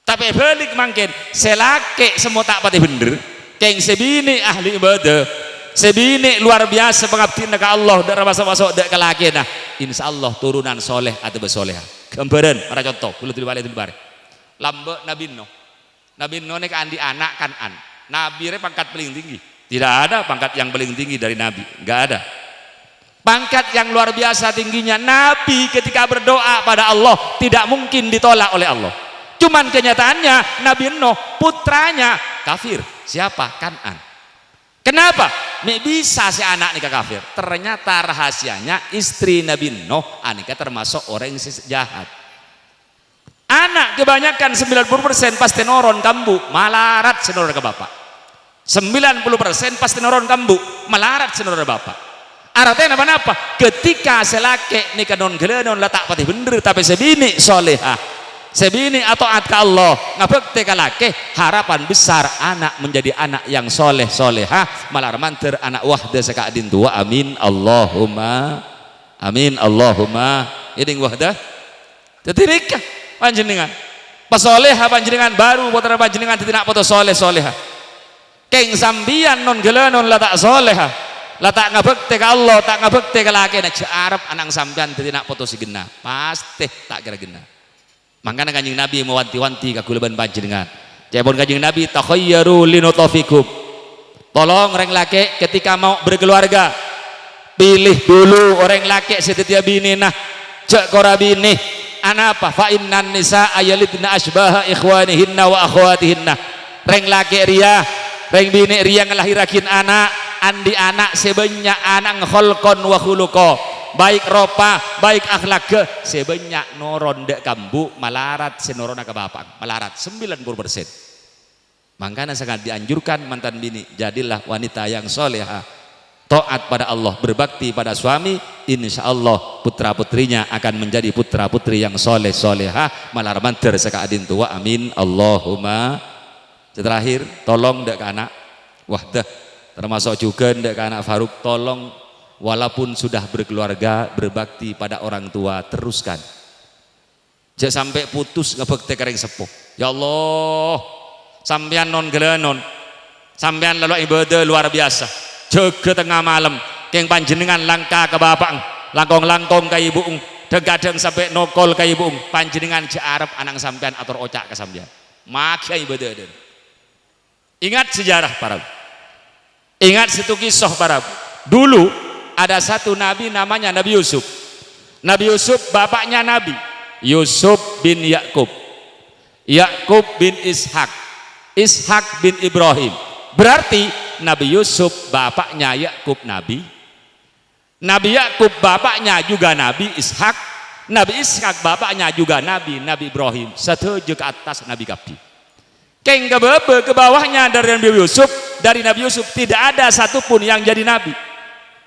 tapi balik mangkin selaki semua tak pati bener keng sebini ahli ibadah sebini luar biasa pengabdian ke Allah dan masuk dek ke laki nah insyaallah turunan soleh atau besoleh gambaran para contoh kulo dibalik lambe Nabi Nuh nek andi anak Kanan Nabi re pangkat paling tinggi tidak ada pangkat yang paling tinggi dari Nabi enggak ada pangkat yang luar biasa tingginya Nabi ketika berdoa pada Allah tidak mungkin ditolak oleh Allah cuman kenyataannya Nabi Nuh putranya kafir siapa Kanan kenapa mi bisa si anak nikah kafir. Ternyata rahasianya istri Nabi Nuh anika termasuk orang yang jahat. Anak kebanyakan 90% pasti noron kambu malarat senora ke bapak. 90% pasti noron kambu malarat senora bapak. Artinya apa? Ketika selake nikah non gelenon letak patih bener tapi sebini solehah, sebini atau ke Allah ngabekti kalake harapan besar anak menjadi anak yang soleh solehah malar manter anak wahda sekadin tua. Amin Allahumma amin Allahumma. Iding wahda tetirika panjenengan pas soleha panjenengan baru putra panjenengan tidak foto soleh soleha keng sambian non gelenon letak soleha letak ngabekti ke Allah tak ngabekti ke laki nak Arab anang sambian tidak foto si genah pasti tak kira genah. Makanya kanjeng Nabi mewanti-wanti ke kuleban panjenengan cepon kanjeng Nabi takhayyaru linutafikum, tolong orang laki ketika mau berkeluarga pilih dulu orang laki setiap bini nah cek korabini anapa fa innan nisa ayalidna asbaha ikhwanihinna wa akhwatihinna. Reng laki ria reng bini ria ngelahirakin anak andi anak sebanyak anak kholkon wa khuluko baik ropa baik akhlak ke sebanyak noron dek kambu malarat senorona ke bapak malarat 90%. Makanya sangat dianjurkan mantan bini jadilah wanita yang soleha, taat pada Allah, berbakti pada suami, insya Allah putra putrinya akan menjadi putra putri yang soleh soleha malar manter sekadin tua. Amin Allahumma. Terakhir tolong dek anak wahdah termasuk juga dek anak Faruk, tolong walaupun sudah berkeluarga berbakti pada orang tua teruskan, jangan sampai putus ngebekti kering sepuh. Ya Allah sampean non gelenon sampean lalu ibadah luar biasa jaga tengah malam keng panjenengan langka ke bapak langkong-langkong ke ibu kadang sampai nokol ke ibu panjenengan Arab anang sampean atur ocak ke sampean maka ibadah dan ingat sejarah para ingat satu kisah para dulu ada satu nabi namanya Nabi Yusuf. Nabi Yusuf bapaknya Nabi Yusuf bin Yakub, Yakub bin Ishak, Ishak bin Ibrahim. Berarti Nabi Yusuf bapaknya Yakub Nabi, Nabi Yakub bapaknya juga Nabi Ishak, Nabi Ishak bapaknya juga Nabi Ibrahim. Satu ke atas Nabi Kapi. Keng ke bawahnya dari Nabi Yusuf tidak ada satupun yang jadi Nabi.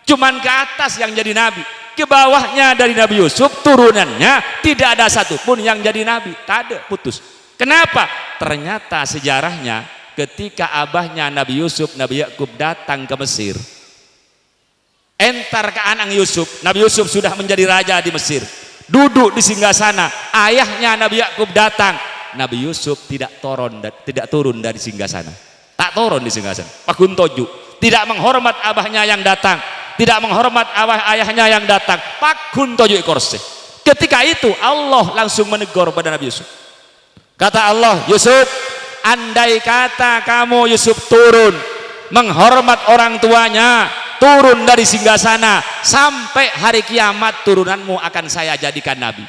Cuman ke atas yang jadi Nabi. Ke bawahnya dari Nabi Yusuf turunannya tidak ada satupun yang jadi Nabi. Tak ada, putus. Kenapa? Ternyata sejarahnya ketika abahnya Nabi Yusuf, Nabi Yakub datang ke Mesir, entar ke anak Yusuf, Nabi Yusuf sudah menjadi raja di Mesir, duduk di singgasana. Ayahnya Nabi Yakub datang, Nabi Yusuf tidak turun dari singgasana, tak turun di singgasana. Pakun toju tidak menghormat abahnya yang datang, tidak menghormat ayahnya yang datang. Pakun toju korse. Ketika itu Allah langsung menegur pada Nabi Yusuf. Kata Allah, Yusuf, andai kata kamu Yusuf turun menghormat orang tuanya, turun dari singgasana, sampai hari kiamat turunanmu akan saya jadikan nabi.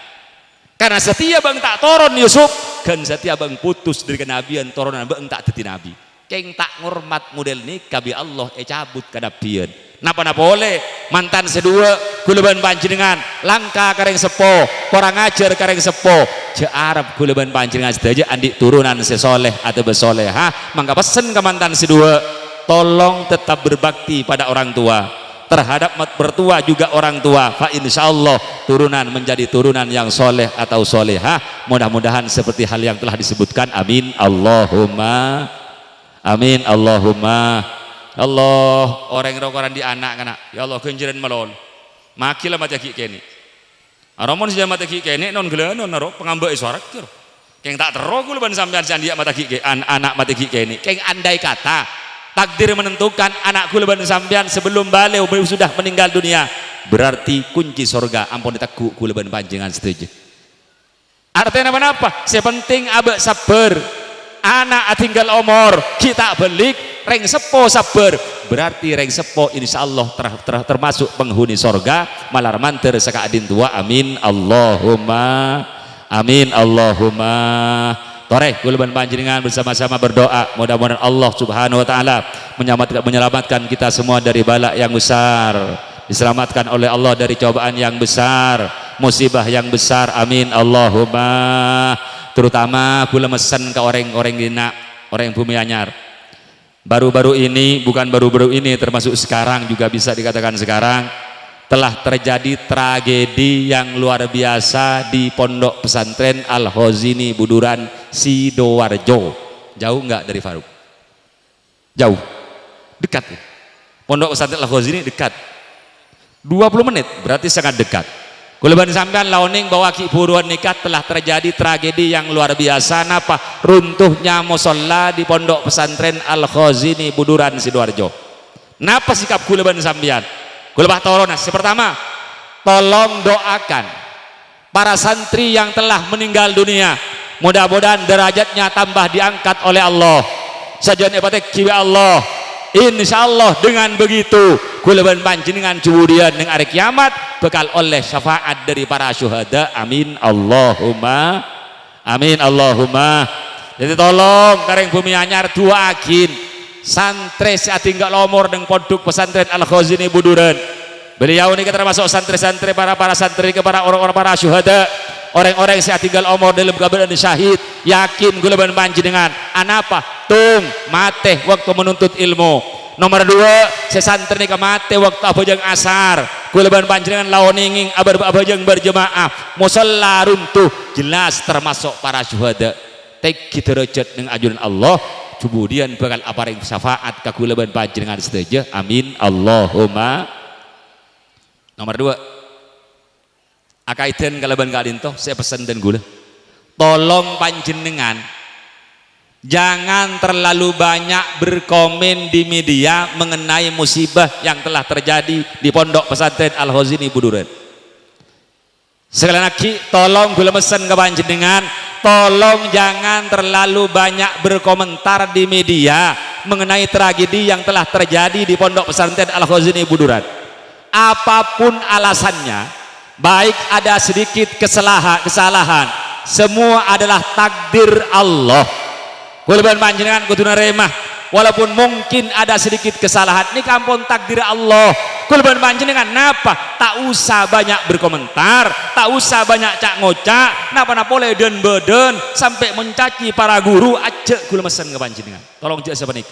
Karena setia bang tak turun Yusuf, kan setia bang putus dari kenabian turunan bang tak teti nabi. Keng tak ngormat model ini kabi Allah cabut kenabian. Napa boleh mantan sedua kuleban panjenengan langka kareng sepo kurang ajar kareng sepo Arab kuleban panjenengan saja andik turunan sesoleh atau besolehah. Maka pesen ke mantan sedua tolong tetap berbakti pada orang tua, terhadap mertua juga orang tua. Fa insyaallah turunan menjadi turunan yang soleh atau solehah. Mudah-mudahan seperti hal yang telah disebutkan. Amin Allahumma amin Allahumma. Allah orang rokoran di anak kana ya Allah kenjeran malol makilah mata ki kene aramon sejak mata ki kene non gelenon naro pengambek suara kira keng tak tero kuleban sampean sandia mata ki anak mata ki kene keng andai kata takdir menentukan anak kuleban sampean sebelum beliau sudah meninggal dunia, berarti kunci surga ampun diteku kuleban panjenengan setuju. Artinya apa? Sepenting abek sabar, anak tinggal umur kita belik reng sepo sabar, berarti reng sepo insyaallah termasuk penghuni sorga malar manter sekadin tua. Amin Allahumma amin Allahumma. Toreh kulaban panjenengan bersama-sama berdoa mudah-mudahan Allah Subhanahu wa taala menyelamatkan kita semua dari bala yang besar, diselamatkan oleh Allah dari cobaan yang besar, musibah yang besar, amin Allahumma. Terutama kula mesen ke orang-orang dina, orang bumi anyar. Baru-baru ini, bukan baru-baru ini, termasuk sekarang juga bisa dikatakan sekarang, telah terjadi tragedi yang luar biasa di Pondok Pesantren Al-Khazini Buduran Sidoarjo. Jauh enggak dari Faruk? Jauh, dekat. Pondok Pesantren Al-Khazini dekat, 20 menit, berarti sangat dekat. Kulaban sampean launing bahwa ki buruan nikah telah terjadi tragedi yang luar biasa. Napa? Runtuhnya musola di Pondok Pesantren Al-Khazini Buduran Sidoarjo. Napa sikap kulaban sampean? Kulbah toronas. Pertama, tolong doakan para santri yang telah meninggal dunia, mudah-mudahan derajatnya tambah diangkat oleh Allah. Sajian epatek kiwi Allah, insyaallah dengan begitu kulaban panjenengan kemudian dengan hari kiamat bekal oleh syafaat dari para syuhada, amin Allahumma, amin Allahumma. Jadi tolong kareng bumi anyar doakin santri satinggal lomor dengan Pondok Pesantren Al-Khazini Buduran. Beliau ini termasuk santri-santri para santri kepada orang-orang para syuhada, orang-orang satinggal umur dalam keadaan syahid. Yakin kulaban panjenengan anapa tung mate waktu menuntut ilmu. Nomor 2, sesantri ke mate waktu abajang asar. Kulaban panjenengan laoninging abajang berjemaah musalla runtuh, jelas termasuk para syuhada. Tek kita derajat dengan ajudan Allah, kemudian bakal aparing syafaat ka kulaban panjenengan setuju, amin Allahumma. Nomor 2, akaitan kalaban kadinto saya pesan dan gula, tolong panjenengan jangan terlalu banyak berkomen di media mengenai musibah yang telah terjadi di Pondok Pesantren Al-Khazini Buduran. Sekali lagi tolong gula pesan ke panjenengan, tolong jangan terlalu banyak berkomentar di media mengenai tragedi yang telah terjadi di Pondok Pesantren Al-Khazini Buduran. Apapun alasannya, baik ada sedikit kesalahan, semua adalah takdir Allah. Kulaban panjenengan kuduna remah, walaupun mungkin ada sedikit kesalahan, ini kampun takdir Allah. Kulaban panjenengan napa? Tak usah banyak berkomentar, tak usah banyak cak ngocak, napa boleh dan beden sampai mencaci para guru aja kula mesen ke panjenengan. Tolong jek sepenik.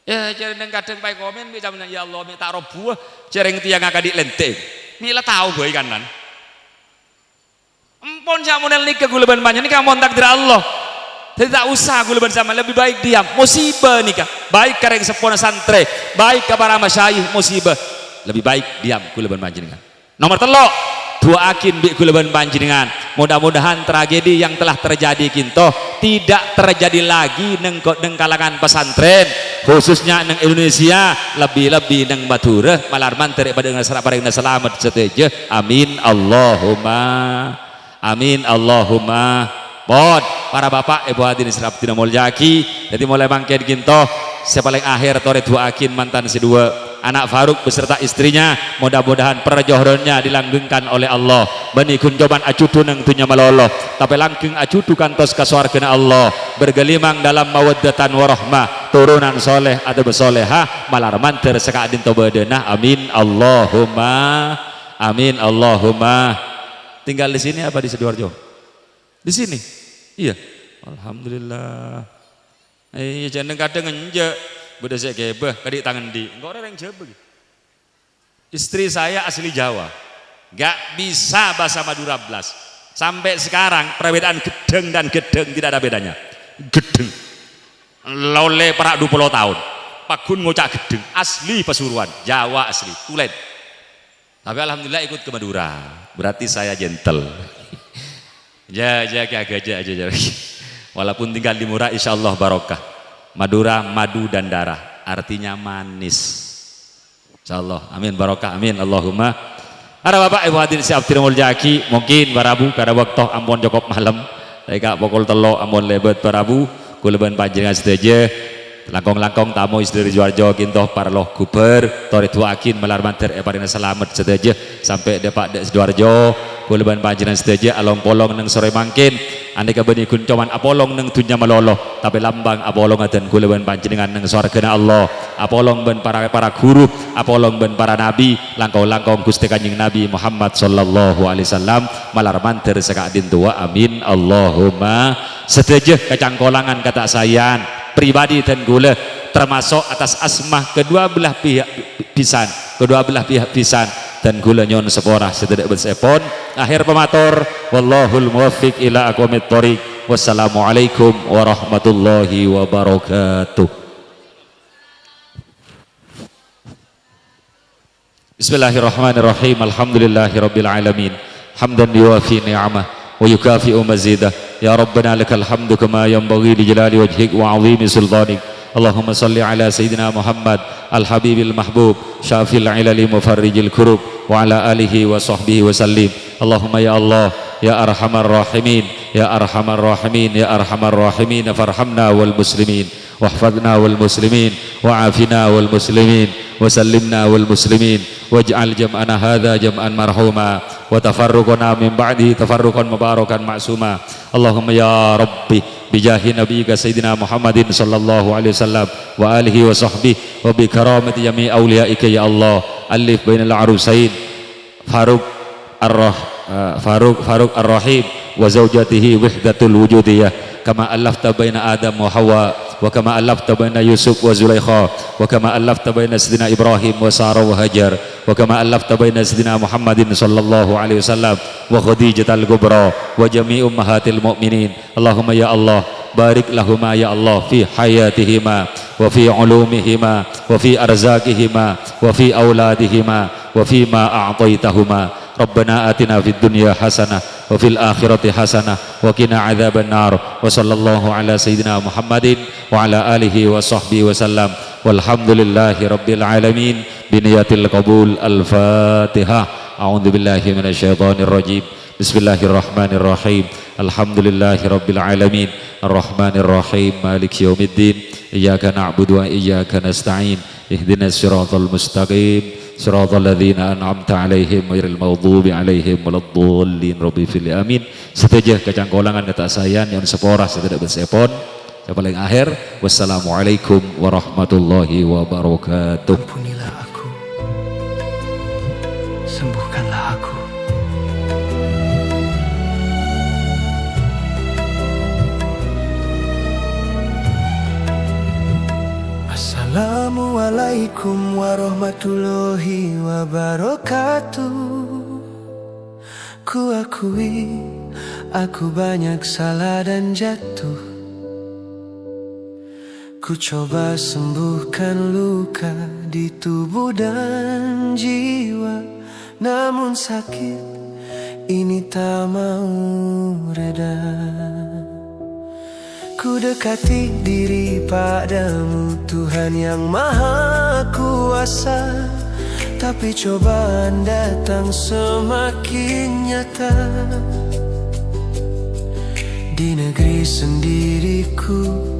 Ya cereng kadang pai komen bi jaman ya Allah mi tak robuh cereng tiang akadik lenteng. Mila tahu boy kanan. Empon sak model nikah kulaban panjenengan ini kampun takdir Allah. Jadi tak usah kulaban sama, lebih baik diam. Musibah nikah, baik kareng sepona santri, baik kepada masyayikh musibah, lebih baik diam kulaban panjenengan. Nomor 3, doakin bi kulaban panjenengan, mudah-mudahan tragedi yang telah terjadi kinto tidak terjadi lagi neng kalangan pesantren, khususnya neng Indonesia, lebih-lebih neng Madura, malarman daripada paring selamat setuju, amin Allahumma, amin Allahumma. Bod para bapak ibu hadirin serap tidak mulyaki, jadi mulai bangkit ginto sepaling akhir tore doakin mantan si 2 anak Faruk beserta istrinya, mudah-mudahan perjohronnya dilanggengkan oleh Allah, benikun coban acudu nang tunya maloloh tapi langgeng acudu kantos kasuarkeun Allah, bergelimang dalam mawaddatan warahmah, turunan soleh atau bersolehah, malarman tersekadin tobadenah, amin Allahumma, amin Allahumma. Tinggal di sini apa di Sidoarjo? Di sini, iya, alhamdulillah. Iya, jangan kadang ngenjek, budak saya gebah, kadik tangan di, enggak orang yang jebel. Istri saya asli Jawa, gak bisa bahasa Madura belas. Sampai sekarang perbedaan gedeng dan gedeng tidak ada bedanya. Gedeng, lole perak 20 tahun, Pakun ngocak gedeng, asli Pasuruan, Jawa asli, tulen. Tapi alhamdulillah ikut ke Madura, berarti saya gentle. Jaga aja. Walaupun tinggal di Murah, insya Allah barokah. Madura madu dan darah, artinya manis. Insya Allah, amin barokah, amin Allahumma. Ada bapak ibu hadirin siap tidak mulyaki, mungkin barabu kada waktu ampun cukup malam. Mereka pokol telo ampun lebet barabu, kuleban panjenengan sedaja. Langkong-langkong tamu istri Sidoarjo kintoh parloh kuper tori tuakin melar manter parina selamat sedaja sampai depak dek Sidoarjo kula ban panjenengan sedaya along polong nang sore mangkin andika bani kun coman apolong nang dunya malolo tapi lambang apolong adan kula ban panjenengan nang swargana Allah apolong ban para guru apolong ban para nabi langkau-langkau Gusti Kanjeng Nabi Muhammad sallallahu alaihi wasallam malar mantir sekadin tua amin Allahumma sedaya kecangkolangan kata sayan pribadi dan gula termasuk atas asmah kedua belah pihak pisan dan gula nyon seporah sededak bersepon akhir pematur wallahul muwaffiq ila aqwamit thoriq wassalamualaikum warahmatullahi wabarakatuh. Bismillahirrahmanirrahim. Alhamdulillahirabbil alamin hamdan yuwafi ni'amah wa yukafi'u mazidah ya rabbana lakal hamdu kama yanbaghi li jalali wajhik wa 'azimi sultanik. Allahumma salli ala sayyidina Muhammad al-habibil mahbub syafil ilali mufarrijil kurub wa ala alihi wa sahbihi wa sallim. Allahumma ya Allah ya arhamar rahimin ya arhamar rahimin ya arhamar rahimin farhamna wal muslimin wahfadna wal muslimin wa'afina wal muslimin wa sallimna wal muslimin waj'al jam'ana hadha jam'an marhuma wa tafarruqana min ba'di tafarruqan mubarakan ma'suma. Allahumma ya Rabbi bijahi nabiyyika sayyidina Muhammadin sallallahu alaihi wasallam wa alihi wa sahbihi wa bi karamati jami' awliyaika ya Allah alif bainal arusain Faruq ar-Rahim wa zawjatihi wahdatul wujudiyah kama alafta baina Adam wa Hawa wa kama alafta baina Yusuf wa Zulaikha wa kama alafta baina Sayyidina Ibrahim wa Sarah wa Hajar wa kama alafta baina Sayyidina Muhammadin sallallahu alaihi wasallam wa Khadijatul Kubra wa jami' ummahatil mu'minin. Allahumma ya Allah barik lahuma ya Allah fi hayatihima wa fi ulumihima wa fi arzakihima wa fi auladihima wa fi ma a'taitahuma. Rabbana atina fid dunya hasanah wa fil akhirati hasanah wa qina adzabannar wa sallallahu ala sayyidina Muhammadin wa ala alihi wa sahbihi wa sallam walhamdulillahi rabbil alamin biniyatil qabul. Al-Fatihah. A'udzu billahi minasyaitonir rajim. Bismillahirrahmanirrahim. Alhamdulillahi rabbil alamin arrahmanir rahim maliki yaumiddin iyyaka na'budu wa iyyaka nasta'in ihdinas siratal mustaqim siratal ladzina an'amta 'alaihim ghairil maghdubi 'alaihim waladdallin rabbi fil amin. Setuju kecangkolangan kata sayan yang sepora setedak bersepon yang paling akhir wassalamualaikum warahmatullahi wabarakatuh. Ampunilah aku, sembuhkanlah aku. Assalamualaikum warahmatullahi wabarakatuh. Ku akui aku banyak salah dan jatuh. Ku coba sembuhkan luka di tubuh dan jiwa, namun sakit ini tak mau reda. Ku dekati diri padamu Tuhan yang maha kuasa, tapi cobaan datang semakin nyata. Di negeri sendiriku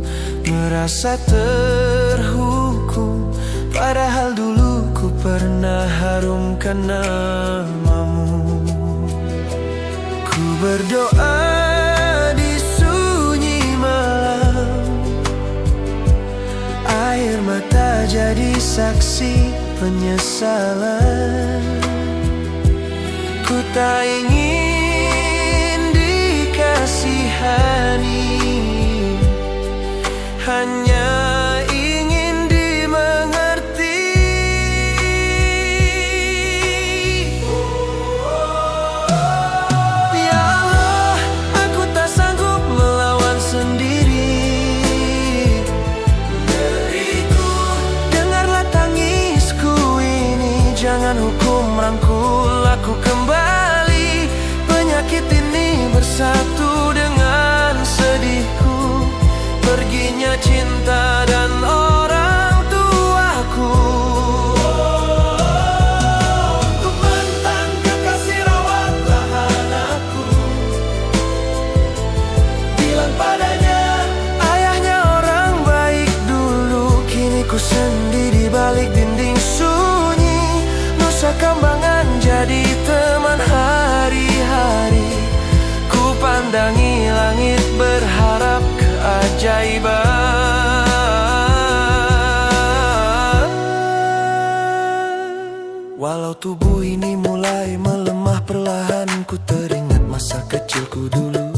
merasa terhukum, padahal dulu ku pernah harumkan namamu. Ku berdoa air mata jadi saksi penyesalan. Ku tak ingin dikasihani, hanya ingin dimengerti. Ya Allah, aku tak sanggup melawan sendiri. Jangan hukum rangkul aku kembali. Penyakit ini bersatu dengan sedihku, perginya cinta dan orang tuaku. Untuk mantan kekasih rawatlah anakku, bilang padanya ayahnya orang baik dulu. Kini ku sendiri balik dinding sunyi, Nusa Kambangan jadi teman hari-hari. Walau tubuh ini mulai melemah perlahan, ku teringat masa kecilku dulu.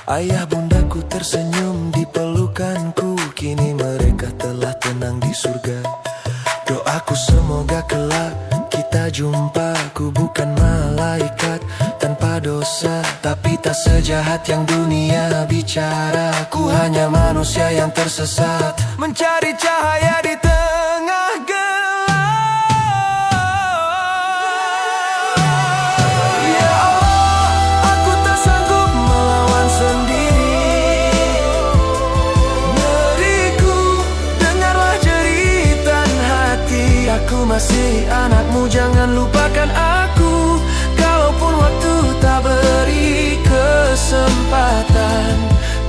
Ayah bundaku tersenyum di pelukanku, kini mereka telah tenang di surga. Doaku semoga kelak kita jumpa. Ku bukan malaikat tanpa dosa, tapi tak sejahat yang dunia bicara. Ku hanya manusia yang tersesat, mencari cahaya di tengah gelap. Ya Allah, aku tak sanggup melawan sendiri. Diriku, dengarlah jeritan hati. Aku masih anakmu, jangan lupakan aku. Kalaupun waktu tak beri kesempatan,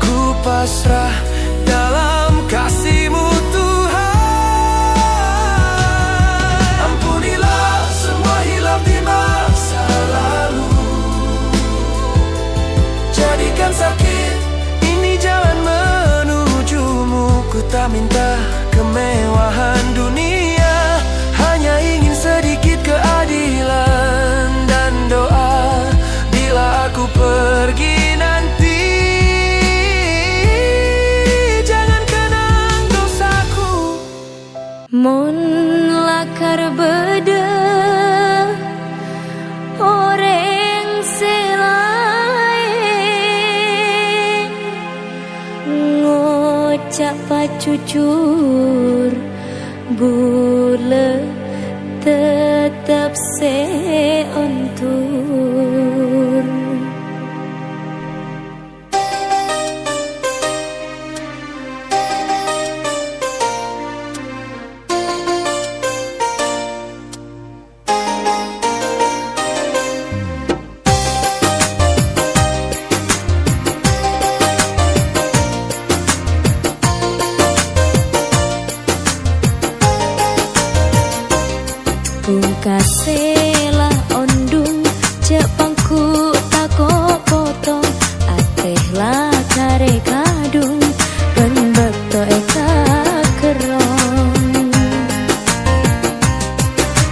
ku pasrah dalam kasih-Mu Tuhan. Ampunilah semua hilaf di masa lalu, jadikan sakit ini jalan menuju-Mu. Ku tak minta kemewahan dunia, hanya ingin sedikit keadilan dan doa bila aku pergi nanti. Jangan kenang dosaku. Mun lakar beda orang selain, ngocak pacucur bule tetap seontur. Pungkaselah ondung cepangku tako potong, atehlah kare kadung ben beto eka kerong.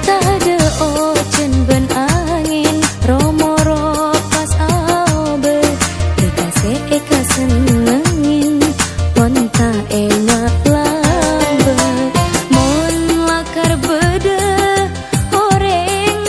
Tade ojen ben angin romoro pas aobe, eka senengin wonta enak lambe. Mon lakar beda orang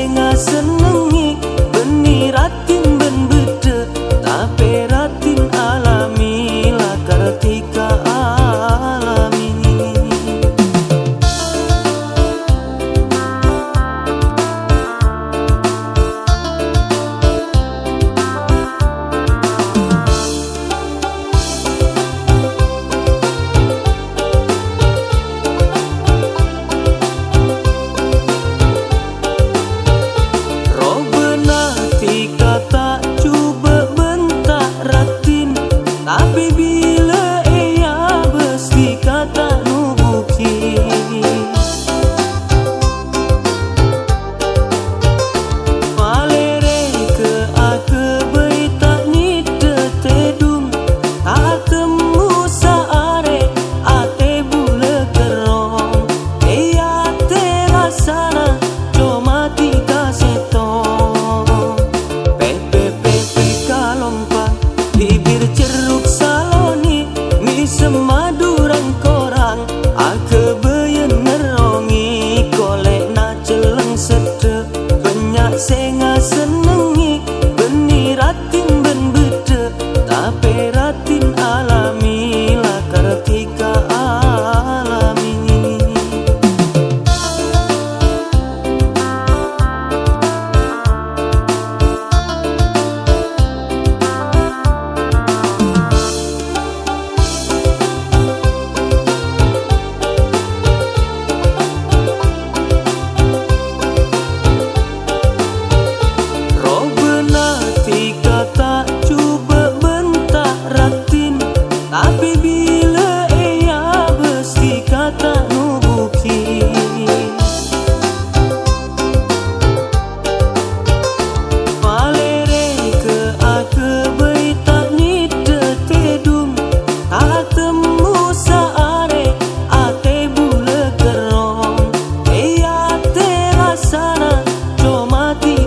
senga senengi beni ratin ben bede tapi ratin alami lakar tika alami. Tapi bila ia besti kata nubuki Malere ke ake bayi tak ni tetedung tak temu saare ate bule kerong ia terasana cuma tiga setong pepe kalompa bibir ceruk saloni mi semadurang korang ake beyen nerongi kolek na celeng sede banyak senga senengi beni ratin ben bede tapi ratin alami lakar tika alami. Tapi bila ia besti kata nubuki Malere ke ake bayi tak ni tetedung tak temu saare ate bule kerong ia terasana cuma tiga